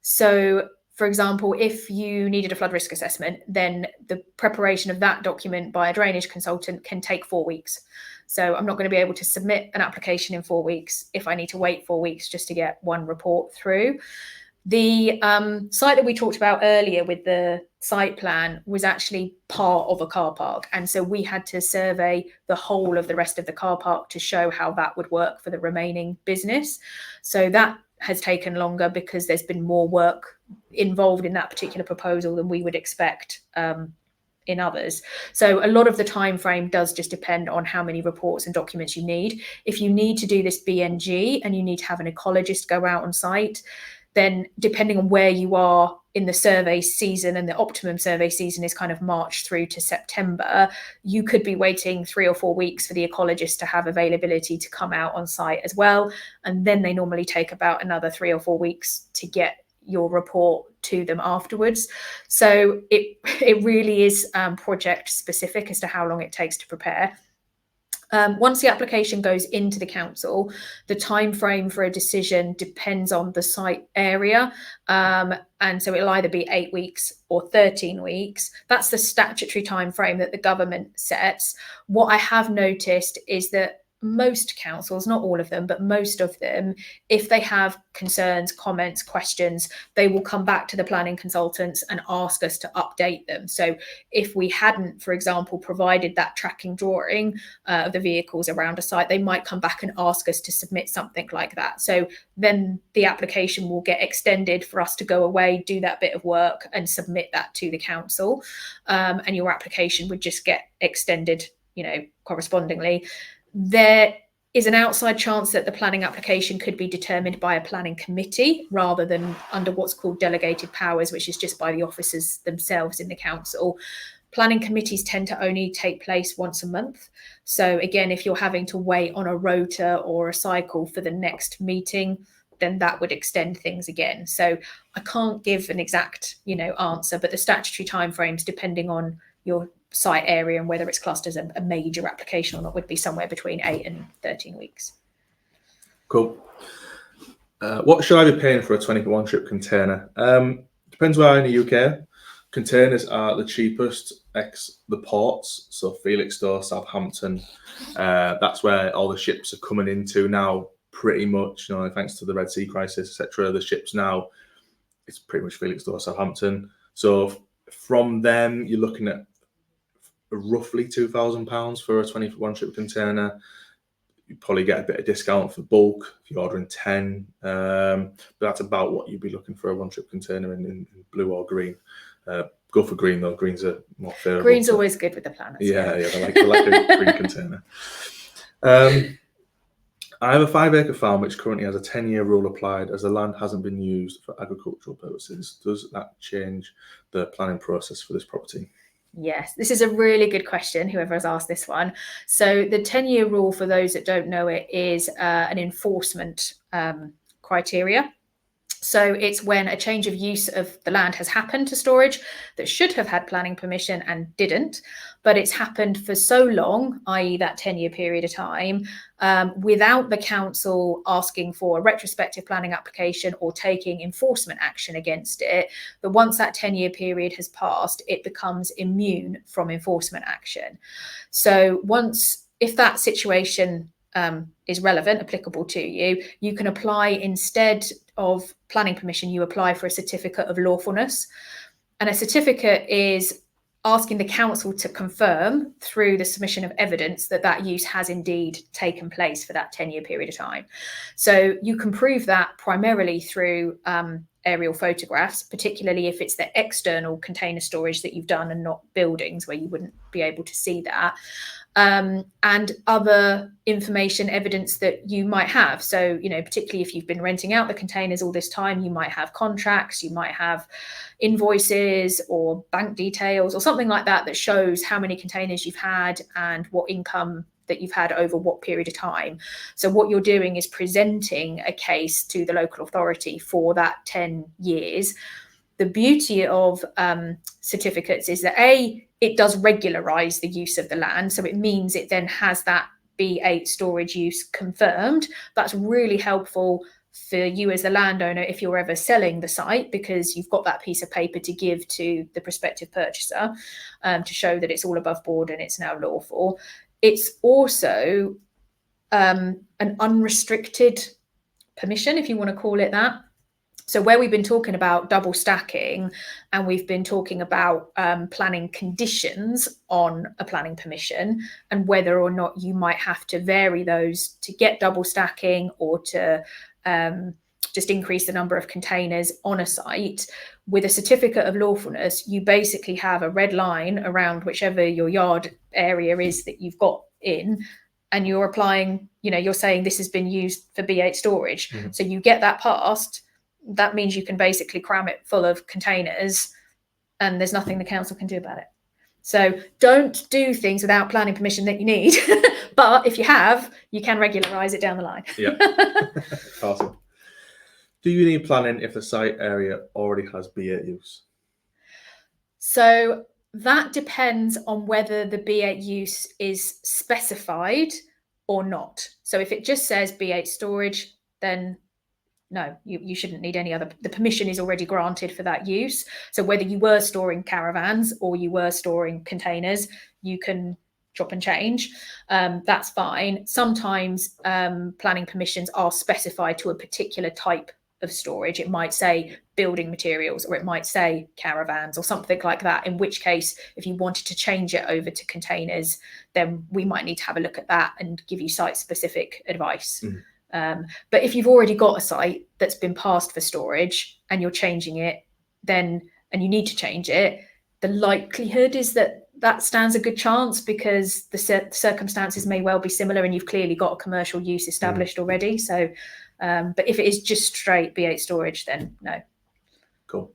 So for example, if you needed a flood risk assessment, then the preparation of that document by a drainage consultant can take 4 weeks. So I'm not going to be able to submit an application in 4 weeks if I need to wait 4 weeks just to get one report through. The site that we talked about earlier with the site plan was actually part of a car park. And so we had to survey the whole of the rest of the car park to show how that would work for the remaining business. So that has taken longer because there's been more work involved in that particular proposal than we would expect in others. So a lot of the time frame does just depend on how many reports and documents you need. If you need to do this BNG and you need to have an ecologist go out on site, then depending on where you are in the survey season, and the optimum survey season is kind of March through to September, you could be waiting 3 or 4 weeks for the ecologist to have availability to come out on site as well. And then they normally take about another 3 or 4 weeks to get your report to them afterwards. So it really is project specific as to how long it takes to prepare. Once the application goes into the council, the time frame for a decision depends on the site area. And so it'll either be 8 weeks or 13 weeks. That's the statutory time frame that the government sets. What I have noticed is that most councils, not all of them, but most of them, if they have concerns, comments, questions, they will come back to the planning consultants and ask us to update them. So if we hadn't, for example, provided that tracking drawing of the vehicles around a site, they might come back and ask us to submit something like that. So then the application will get extended for us to go away, do that bit of work and submit that to the council. And your application would just get extended, correspondingly. There is an outside chance that the planning application could be determined by a planning committee rather than under what's called delegated powers, which is just by the officers themselves in the council. Planning committees tend to only take place once a month. So again, if you're having to wait on a rota or a cycle for the next meeting, then that would extend things again. So I can't give an exact, answer, but the statutory timeframes, depending on your site area and whether it's classed as a major application or not, would be somewhere between 8 and 13 weeks. Cool. What should I be paying for a 21 trip container? Depends where in the UK. Containers are the cheapest ex the ports, so Felixstowe, Southampton. That's where all the ships are coming into now, pretty much. Thanks to the Red Sea crisis, etc. The ships now, it's pretty much Felixstowe, Southampton. So from them, you're looking at roughly £2,000 for a 21 trip container. You probably get a bit of discount for bulk if you're ordering 10. But that's about what you'd be looking for a one trip container in blue or green. Go for green though. Greens are more favourable. Green's always good with the planners. Yeah, they like a green container. I have a 5-acre farm which currently has a 10-year rule applied as the land hasn't been used for agricultural purposes. Does that change the planning process for this property? Yes, this is a really good question, whoever has asked this one. So the 10-year rule, for those that don't know it, is an enforcement criteria. So it's when a change of use of the land has happened to storage that should have had planning permission and didn't, but it's happened for so long, i.e. that 10-year period of time, without the council asking for a retrospective planning application or taking enforcement action against it, that once that 10-year period has passed, it becomes immune from enforcement action. So if that situation is relevant, applicable to you, you can apply, instead of planning permission, you apply for a certificate of lawfulness. And a certificate is asking the council to confirm through the submission of evidence that that use has indeed taken place for that 10-year period of time. So you can prove that primarily through aerial photographs, particularly if it's the external container storage that you've done and not buildings where you wouldn't be able to see that. And other information, evidence that you might have. So, particularly if you've been renting out the containers all this time, you might have contracts, you might have invoices or bank details or something like that that shows how many containers you've had and what income that you've had over what period of time. So what you're doing is presenting a case to the local authority for that 10 years. The beauty of certificates is that it does regularise the use of the land. So it means it then has that B8 storage use confirmed. That's really helpful for you as the landowner if you're ever selling the site, because you've got that piece of paper to give to the prospective purchaser to show that it's all above board and it's now lawful. It's also an unrestricted permission, if you want to call it that. So where we've been talking about double stacking and we've been talking about planning conditions on a planning permission and whether or not you might have to vary those to get double stacking or to just increase the number of containers on a site, with a certificate of lawfulness, you basically have a red line around whichever your yard area is that you've got in, and you're applying, you're saying this has been used for B8 storage. Mm-hmm. So you get that passed. That means you can basically cram it full of containers and there's nothing the council can do about it. So don't do things without planning permission that you need. But if you have, you can regularise it down the line. Yeah. Awesome. Do you need planning if the site area already has B8 use? So that depends on whether the B8 use is specified or not. So if it just says B8 storage, then no, you shouldn't need any other. The permission is already granted for that use. So whether you were storing caravans or you were storing containers, you can chop and change. That's fine. Sometimes planning permissions are specified to a particular type of storage. It might say building materials, or it might say caravans or something like that, in which case if you wanted to change it over to containers, then we might need to have a look at that and give you site specific advice. But if you've already got a site that's been passed for storage and you're changing it, then, and you need to change it, the likelihood is that that stands a good chance, because the circumstances may well be similar and you've clearly got a commercial use established already. So, but if it is just straight B8 storage, then no. Cool.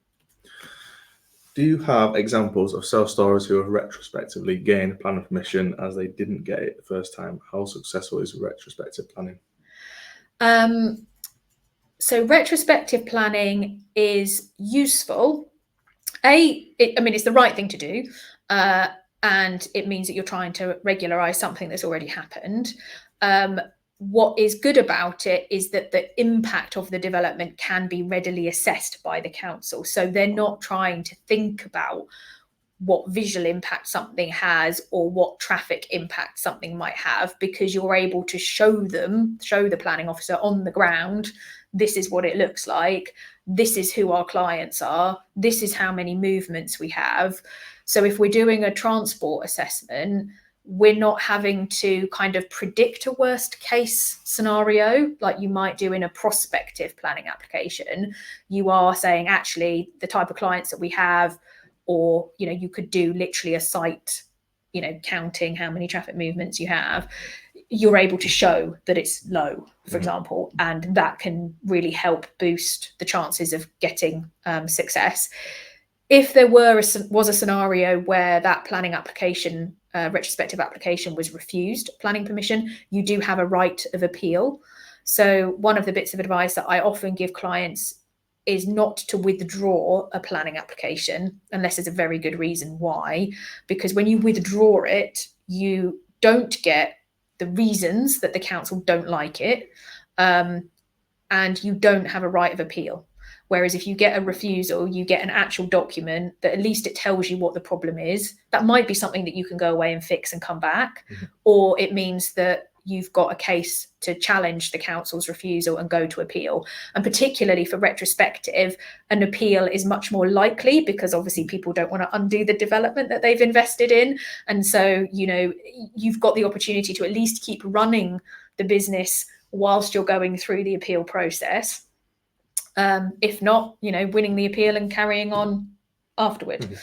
Do you have examples of self-storers who have retrospectively gained planning permission as they didn't get it the first time? How successful is retrospective planning? So retrospective planning is useful. It's the right thing to do, and it means that you're trying to regularise something that's already happened. What is good about it is that the impact of the development can be readily assessed by the council. So they're not trying to think about what visual impact something has or what traffic impact something might have, because you're able to show the planning officer on the ground, this is what it looks like, this is who our clients are, this is how many movements we have. So if we're doing a transport assessment, we're not having to kind of predict a worst case scenario like you might do in a prospective planning application. You are saying, actually, the type of clients that we have, or, you could do literally a site, counting how many traffic movements you have. You're able to show that it's low, for example, and that can really help boost the chances of getting success. If there was a scenario where that planning application, retrospective application, was refused planning permission, you do have a right of appeal. So one of the bits of advice that I often give clients is not to withdraw a planning application unless there's a very good reason why, because when you withdraw it, you don't get the reasons that the council don't like it, and you don't have a right of appeal. Whereas if you get a refusal, you get an actual document that at least it tells you what the problem is. That might be something that you can go away and fix and come back, or it means that you've got a case to challenge the council's refusal and go to appeal. And particularly for retrospective, an appeal is much more likely, because obviously people don't want to undo the development that they've invested in. And so, you've got the opportunity to at least keep running the business whilst you're going through the appeal process. If not, winning the appeal and carrying on afterward.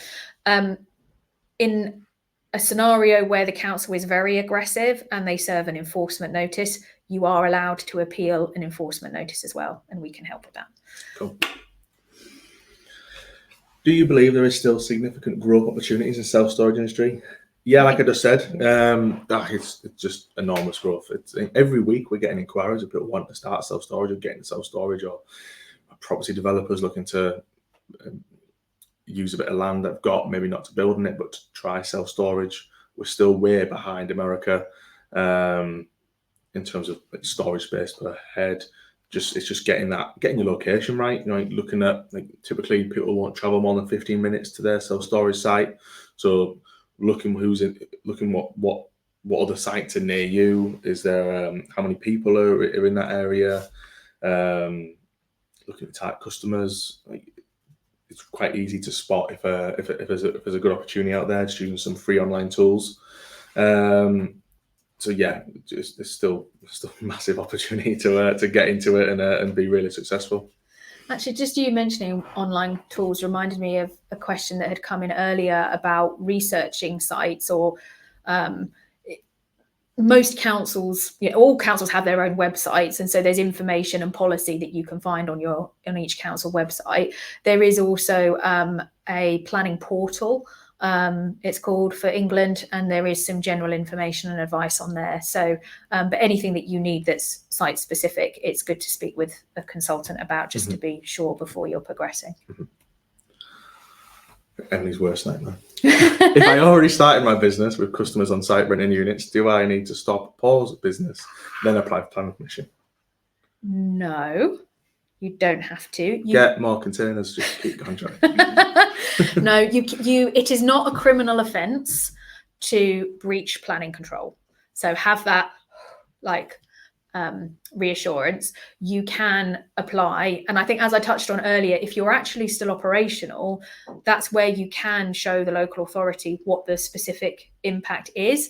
In a scenario where the council is very aggressive and they serve an enforcement notice, you are allowed to appeal an enforcement notice as well, and we can help with that. Cool. Do you believe there is still significant growth opportunities in self-storage industry? Yeah, like I just said, it's just enormous growth. Every week we're getting inquiries of people wanting to start self-storage or getting self-storage, or property developers looking to use a bit of land they've got, maybe not to build on it, but to try self-storage. We're still way behind America in terms of storage space per head. it's just getting your location right. You know, looking at, like, typically people won't travel more than 15 minutes to their self-storage site. So looking what other sites are near you. Is there how many people are in that area? Looking at type customers. Like, it's quite easy to spot if there's a good opportunity out there, just using some free online tools. So yeah, there's still massive opportunity to get into it and be really successful. Actually, just you mentioning online tools reminded me of a question that had come in earlier about researching sites, or most councils, all councils have their own websites, and so there's information and policy that you can find on each council website. There is also a planning portal, it's called, for England, and there is some general information and advice on there. So but anything that you need that's site specific, it's good to speak with a consultant about, just to be sure before you're progressing. Emily's worst nightmare. If I already started my business with customers on site renting units, do I need to stop, pause business, then apply for planning permission? No, you don't have to. Get more containers, just keep going. No, it is not a criminal offence to breach planning control. So have that reassurance. You can apply, and I think, as I touched on earlier, if you're actually still operational, that's where you can show the local authority what the specific impact is.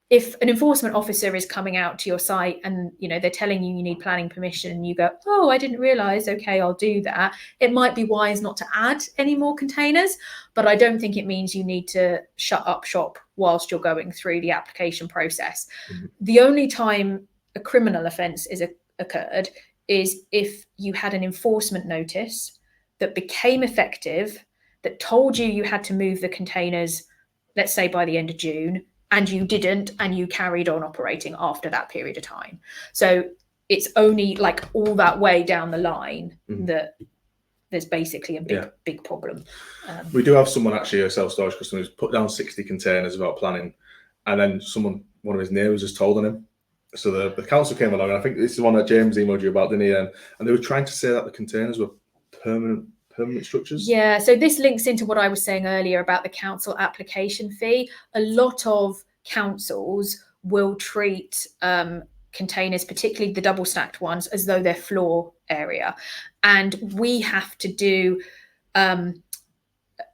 If an enforcement officer is coming out to your site and they're telling you need planning permission, and you go, oh, I didn't realise, okay, I'll do that, it might be wise not to add any more containers, but I don't think it means you need to shut up shop whilst you're going through the application process. The only time a criminal offence is occurred is if you had an enforcement notice that became effective, that told you had to move the containers, let's say by the end of June, and you didn't, and you carried on operating after that period of time. So it's only all that way down the line that there's basically a big problem. We do have someone, actually, a self-storage customer, who's put down 60 containers without planning, and then one of his neighbours just told on him. So the council came along, and I think this is the one that James emailed you about, didn't he? And they were trying to say that the containers were permanent structures. Yeah, so this links into what I was saying earlier about the council application fee. A lot of councils will treat containers, particularly the double stacked ones, as though they're floor area, and we have to do a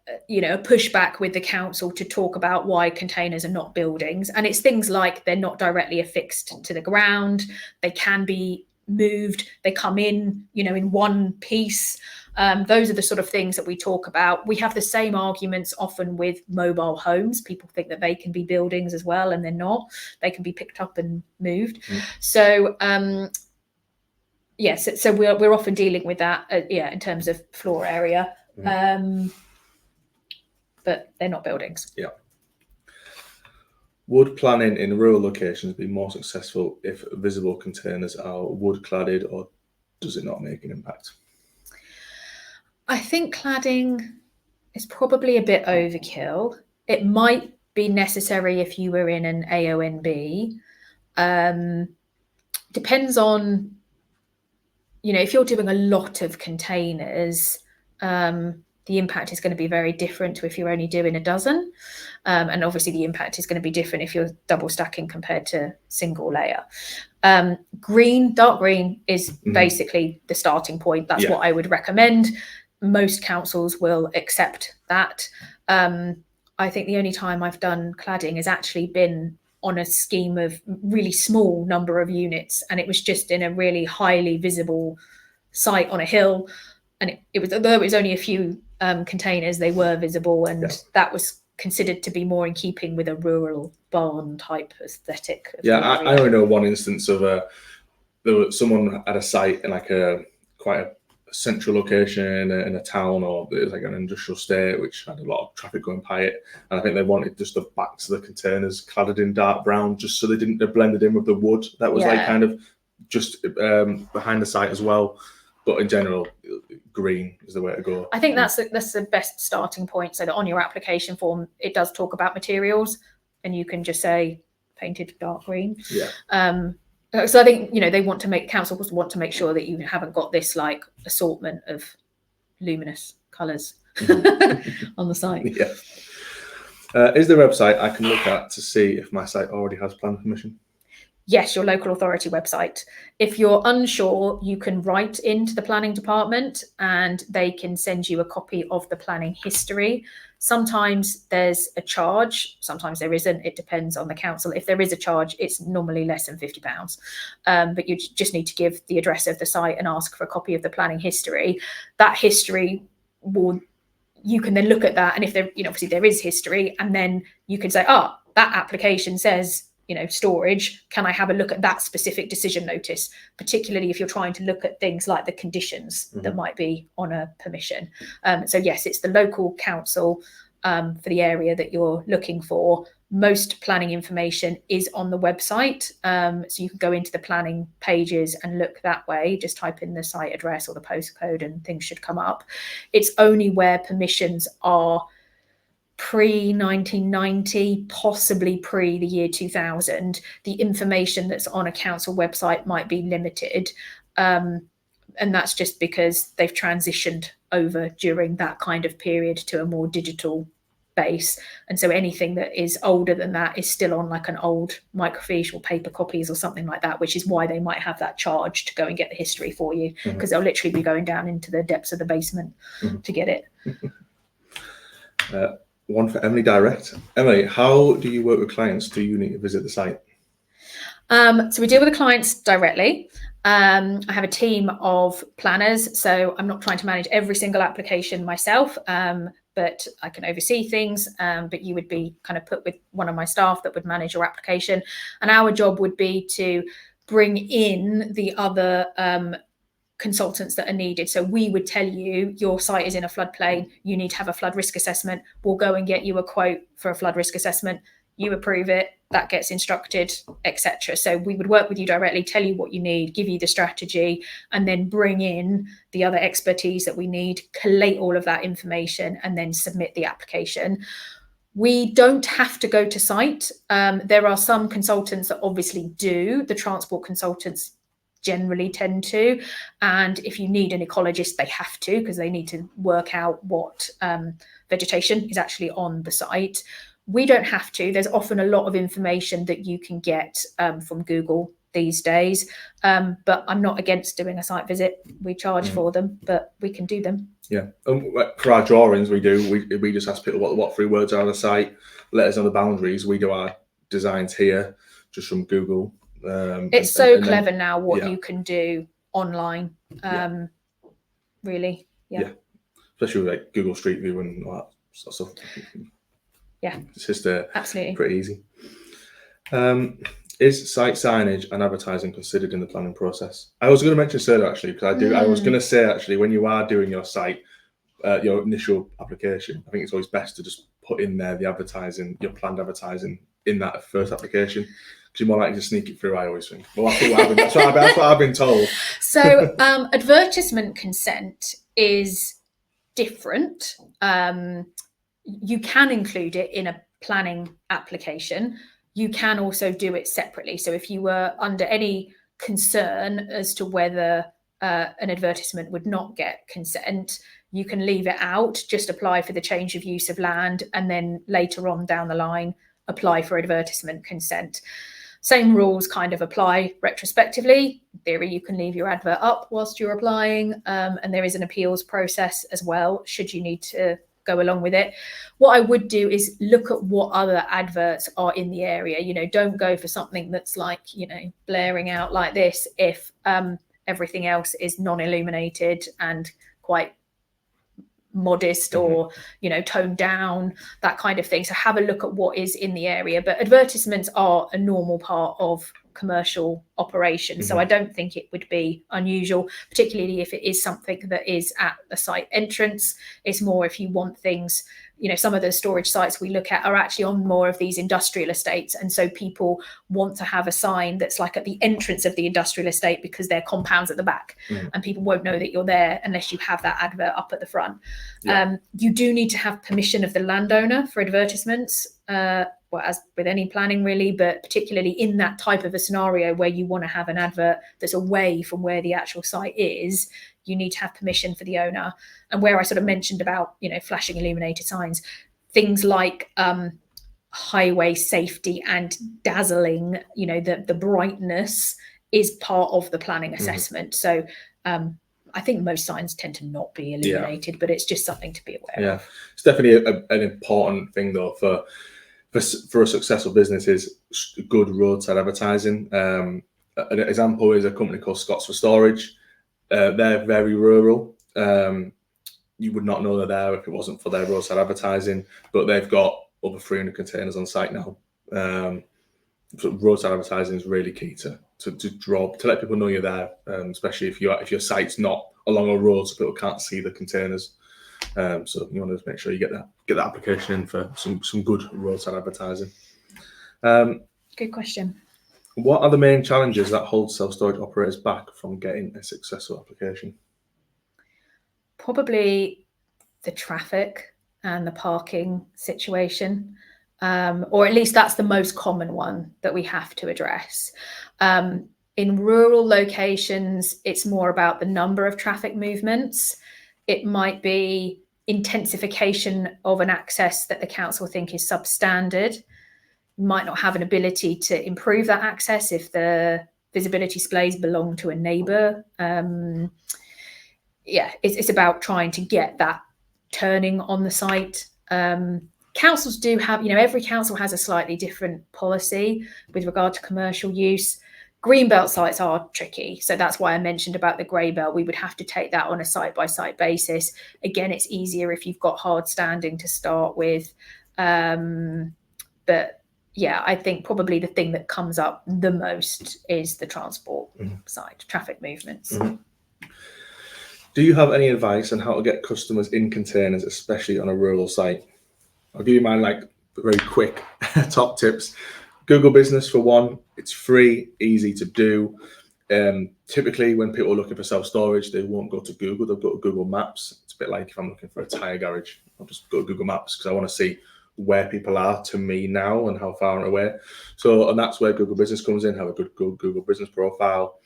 pushback with the council to talk about why containers are not buildings. And it's things like they're not directly affixed to the ground, they can be moved, they come in in one piece. Those are the sort of things that we talk about. We have the same arguments often with mobile homes. People think that they can be buildings as well, and they're not. They can be picked up and moved. So yes, so we're often dealing with that in terms of floor area. But they're not buildings. Yeah. Would planning in rural locations be more successful if visible containers are wood cladded, or does it not make an impact? I think cladding is probably a bit overkill. It might be necessary if you were in an AONB. Depends on, if you're doing a lot of containers, the impact is going to be very different to if you're only doing a dozen. And obviously the impact is going to be different if you're double stacking compared to single layer. Dark green is basically the starting point. That's what I would recommend. Most councils will accept that. I think the only time I've done cladding has actually been on a scheme of really small number of units, and it was just in a really highly visible site on a hill. And it was, although it was only a few containers, they were visible, and that was considered to be more in keeping with a rural barn type aesthetic. I only know one instance of there was someone at a site in quite a central location in a town, or it was like an industrial estate which had a lot of traffic going by it, and I think they wanted just the backs of the containers cladded in dark brown, just so they blended in with the wood that was kind of just behind the site as well. But in general, green is the way to go. I think that's the best starting point, so that on your application form it does talk about materials, and you can just say painted dark green. So I think, you know, councils want to make sure that you haven't got this like assortment of luminous colours on the site. Yeah. Is there a website I can look at to see if my site already has planning permission? Yes, your local authority website. If you're unsure, you can write into the planning department and they can send you a copy of the planning history. Sometimes there's a charge, sometimes there isn't. It depends on the council. If there is a charge, it's normally less than £50. But you just need to give the address of the site and ask for a copy of the planning history. That history you can then look at that, and if there, you know, obviously there is history, and then you can say, that application says, you know, storage, can I have a look at that specific decision notice, particularly if you're trying to look at things like the conditions that might be on a permission. So yes, it's the local council for the area that you're looking for. Most planning information is on the website, so you can go into the planning pages and look that way. Just type in the site address or the postcode and things should come up. It's only where permissions are pre-1990, possibly pre the year 2000, the information that's on a council website might be limited, and that's just because they've transitioned over during that kind of period to a more digital base, and so anything that is older than that is still on like an old microfiche or paper copies or something like that, which is why they might have that charge to go and get the history for you, because they'll literally be going down into the depths of the basement to get it. One for Emily direct. Emily, how do you work with clients? Do you need to visit the site? So we deal with the clients directly. I have a team of planners, so I'm not trying to manage every single application myself, but I can oversee things. But you would be kind of put with one of my staff that would manage your application, and our job would be to bring in the other consultants that are needed. So we would tell you your site is in a floodplain, you need to have a flood risk assessment. We'll go and get you a quote for a flood risk assessment. You approve it, that gets instructed, etc. So we would work with you directly, tell you what you need, give you the strategy, and then bring in the other expertise that we need, collate all of that information, and then submit the application. We don't have to go to site. There are some consultants that obviously do. The transport consultants generally tend to, and if you need an ecologist, they have to, because they need to work out what vegetation is actually on the site. We don't have to. There's often a lot of information that you can get from Google these days, but I'm not against doing a site visit. We charge for them, but we can do them. Yeah, for our drawings, we just ask people what 3 words are on the site, let us know the boundaries. We do our designs here just from Google. It's so clever now what you can do online, really. Yeah, especially with like Google Street View and all that sort of stuff. Yeah, it's just absolutely pretty easy. Is site signage and advertising considered in the planning process? I was going to mention Serta actually, because I was going to say actually, when you are doing your site, your initial application, I think it's always best to just put in there the advertising, your planned advertising in that first application, because you're more likely to sneak it through, I always think. Well, that's what I've been told. So advertisement consent is different. You can include it in a planning application. You can also do it separately. So if you were under any concern as to whether an advertisement would not get consent, you can leave it out, just apply for the change of use of land, and then later on down the line, apply for advertisement consent. Same rules kind of apply retrospectively. In theory, you can leave your advert up whilst you're applying, and there is an appeals process as well, should you need to go along with it. What I would do is look at what other adverts are in the area. You know, don't go for something that's like, you know, blaring out like this if everything else is non-illuminated and quite modest or, you know, toned down, that kind of thing. So have a look at what is in the area. But advertisements are a normal part of commercial operations. So I don't think it would be unusual, particularly if it is something that is at the site entrance. It's more if you want things, you know, some of the storage sites we look at are actually on more of these industrial estates. And so people want to have a sign that's like at the entrance of the industrial estate because their compound's at the back and people won't know that you're there unless you have that advert up at the front. You do need to have permission of the landowner for advertisements. well, as with any planning really, but particularly in that type of a scenario where you want to have an advert that's away from where the actual site is, you need to have permission for the owner. And where I sort of mentioned about, flashing illuminated signs, things like highway safety and dazzling, the brightness is part of the planning assessment. So I think most signs tend to not be illuminated, but it's just something to be aware of. It's definitely an important thing though for a successful business is good roadside advertising. An example is a company called Scots for Storage. They're very rural. You would not know they're there if it wasn't for their roadside advertising, but they've got over 300 containers on site now. So roadside advertising is really key to let people know you're there, especially if your site's not along a road so people can't see the containers. So you want to make sure you get that application in for some good roadside advertising. Good question. What are the main challenges that hold self-storage operators back from getting a successful application? Probably the traffic and the parking situation, or at least that's the most common one that we have to address. In rural locations, it's more about the number of traffic movements. It might be intensification of an access that the council think is substandard. You might not have an ability to improve that access if the visibility displays belong to a neighbour. It's about trying to get that turning on the site. Councils do have, every council has a slightly different policy with regard to commercial use. Greenbelt sites are tricky. So that's why I mentioned about the grey belt. We would have to take that on a site-by-site basis. Again, it's easier if you've got hard standing to start with. But yeah, I think probably the thing that comes up the most is the transport side, traffic movements. Do you have any advice on how to get customers in containers, especially on a rural site? I'll give you my very quick top tips. Google Business for one, it's free, easy to do. Typically when people are looking for self-storage, they won't go to Google, they'll go to Google Maps. It's a bit like if I'm looking for a tyre garage, I'll just go to Google Maps because I want to see where people are to me now and how far away. And that's where Google Business comes in, have a good Google Business profile.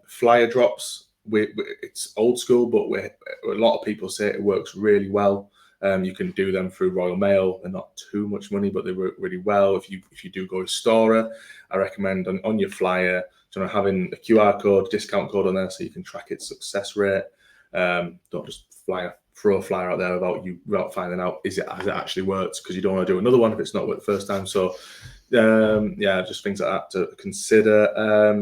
Flyer drops, it's old school, but a lot of people say it works really well. You can do them through Royal Mail. They're not too much money, but they work really well. If you do go to Storer, I recommend on your flyer, having a QR code, discount code on there so you can track its success rate. Don't just throw a flyer out there without finding out has it actually worked, because you don't want to do another one if it's not worked the first time. So just things like that to consider.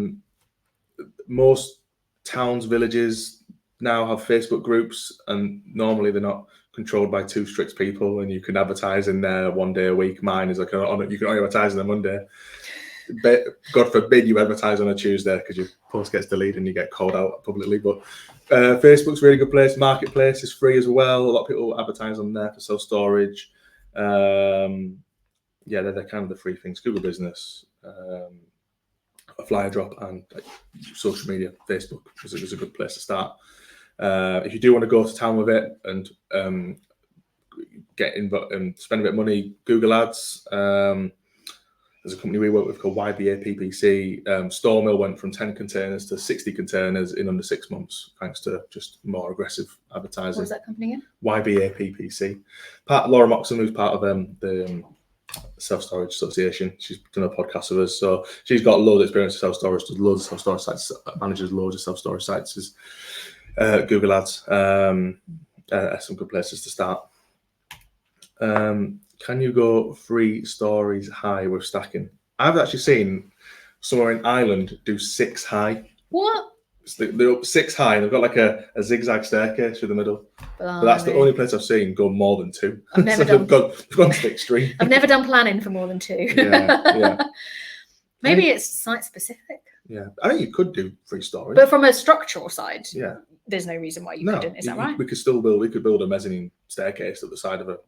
Most towns, villages now have Facebook groups, and normally they're not controlled by too strict people, and you can advertise in there one day a week. Mine is you can only advertise on a Monday. But God forbid you advertise on a Tuesday because your post gets deleted and you get called out publicly. But Facebook's a really good place. Marketplace is free as well. A lot of people advertise on there for self-storage. They're kind of the free things. Google Business, a flyer drop, and social media. Facebook is a good place to start. If you do want to go to town with it and get in and spend a bit of money, Google Ads. There's a company we work with called YBA PPC. Stormill went from 10 containers to 60 containers in under 6 months, thanks to just more aggressive advertising. What was that company again? YBA PPC. Laura Moxon, who's part of the Self-Storage Association. She's done a podcast with us. So she's got loads of experience with self-storage, does loads of self-storage sites, manages loads of self-storage sites. Google Ads, some good places to start. Can you go 3 stories high with stacking? I've actually seen somewhere in Ireland do 6 high. What? So they're up 6 high, and they've got like a zigzag staircase through the middle. But that's the only place I've seen go more than 2. I've never They've gone to the extreme. I've never done planning for more than 2. Yeah. Maybe it's site specific. Yeah, I think you could do 3 stories. But from a structural side, yeah, there's no reason why you couldn't. Is that right? We could build a mezzanine staircase at the side of a.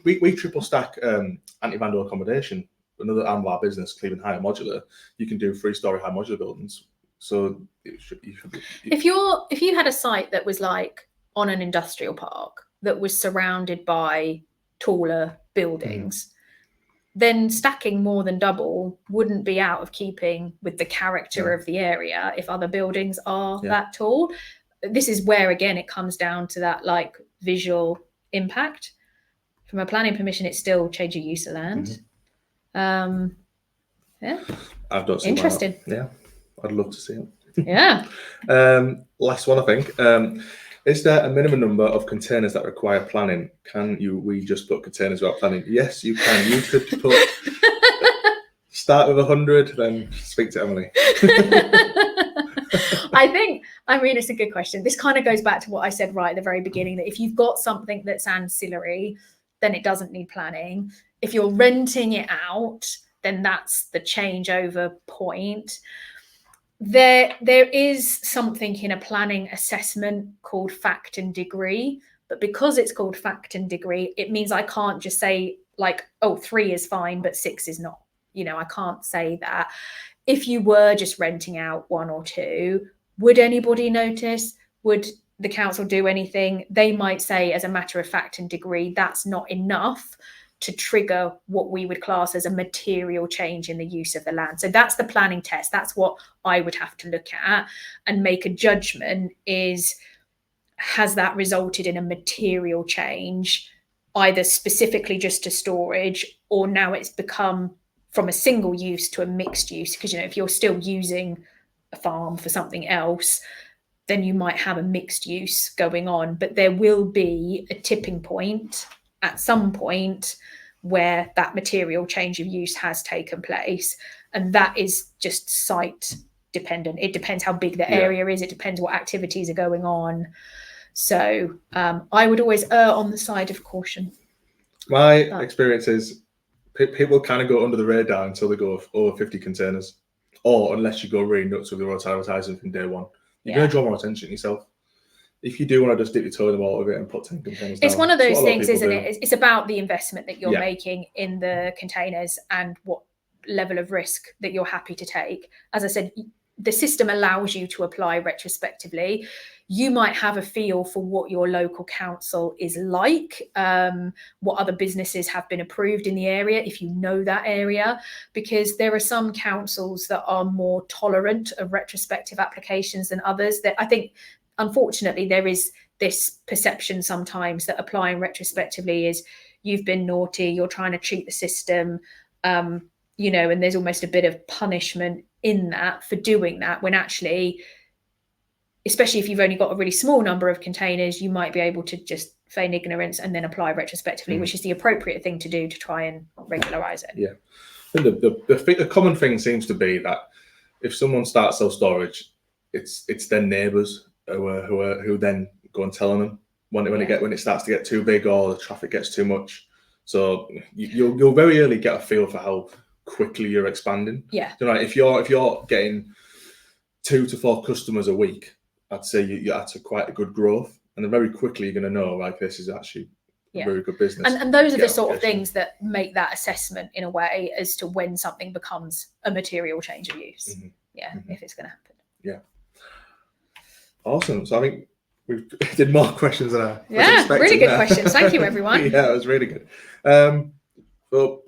We triple stack anti-vandal accommodation. Another arm of our business, Cleveland High Modular. You can do 3-story high modular buildings. So if you had a site that was like on an industrial park that was surrounded by taller buildings, then stacking more than double wouldn't be out of keeping with the character of the area if other buildings are that tall. This is where, again, it comes down to that like visual impact. From a planning permission, it's still change of use of land. Yeah, I've not seen interesting. Yeah, I'd love to see it. Yeah. Last one, I think. Is there a minimum number of containers that require planning? We just put containers without planning? Yes, you can. You could put start with 100, then speak to Emily. I mean, it's a good question. This kind of goes back to what I said right at the very beginning, that if you've got something that's ancillary, then it doesn't need planning. If you're renting it out, then that's the changeover point. There is something in a planning assessment called fact and degree, but because it's called fact and degree, it means I can't just say like, oh, 3 is fine, but 6 is not. You know, I can't say that. If you were just renting out 1 or 2, would anybody notice? Would the council do anything? They might say, as a matter of fact and degree, that's not enough to trigger what we would class as a material change in the use of the land. So that's the planning test. That's what I would have to look at and make a judgment is, has that resulted in a material change, either specifically just to storage, or now it's become from a single use to a mixed use? Because, you know, if you're still using a farm for something else, then you might have a mixed use going on. But there will be a tipping point at some point where that material change of use has taken place, and that is just site dependent. It depends how big the area is, it depends what activities are going on. So I would always err on the side of caution. My experience is people kind of go under the radar until they go over 50 containers, or unless you go really nuts with the road advertising from day one, you're going to draw more attention yourself. If you do want to just dip your toe in the water with it and put 10 containers down, it's one of those things, isn't do. it? It's about the investment that you're making in the containers and what level of risk that you're happy to take. As I said, the system allows you to apply retrospectively. You might have a feel for what your local council is like, what other businesses have been approved in the area, if you know that area, because there are some councils that are more tolerant of retrospective applications than others. That I think, unfortunately, there is this perception sometimes that applying retrospectively is you've been naughty, you're trying to cheat the system, you know, and there's almost a bit of punishment in that for doing that, when actually, especially if you've only got a really small number of containers, you might be able to just feign ignorance and then apply retrospectively, which is the appropriate thing to do to try and regularize it. Yeah. I think the common thing seems to be that if someone starts self-storage, it's their neighbours who then go and tell them when it starts to get too big or the traffic gets too much. So you'll very early get a feel for how quickly you're expanding. Yeah. You know, if you're getting 2 to 4 customers a week, I'd say you're at quite a good growth, and then very quickly you're going to know, like, this is actually a very good business. And those are the sort of things that make that assessment in a way as to when something becomes a material change of use. If it's going to happen. Yeah. Awesome. So I think we did more questions than I was expecting. Really good questions. Thank you, everyone. Yeah, it was really good. Well,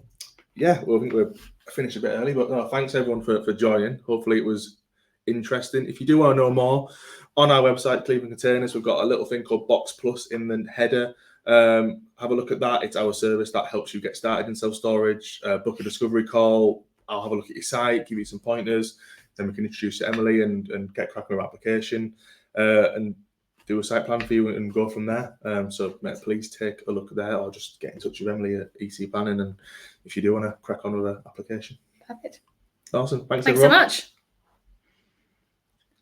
I think we're finished a bit early, but no, thanks everyone for joining. Hopefully it was interesting. If you do want to know more, on our website, Cleveland Containers, we've got a little thing called Box Plus in the header. Have a look at that. It's our service that helps you get started in self-storage. Book a discovery call. I'll have a look at your site, give you some pointers. Then we can introduce you to Emily and get cracking with our application and do a site plan for you and go from there. So please take a look there, or just get in touch with Emily at EC Planning, and if you do want to crack on with the application. Perfect. Awesome. Thanks so everyone. much.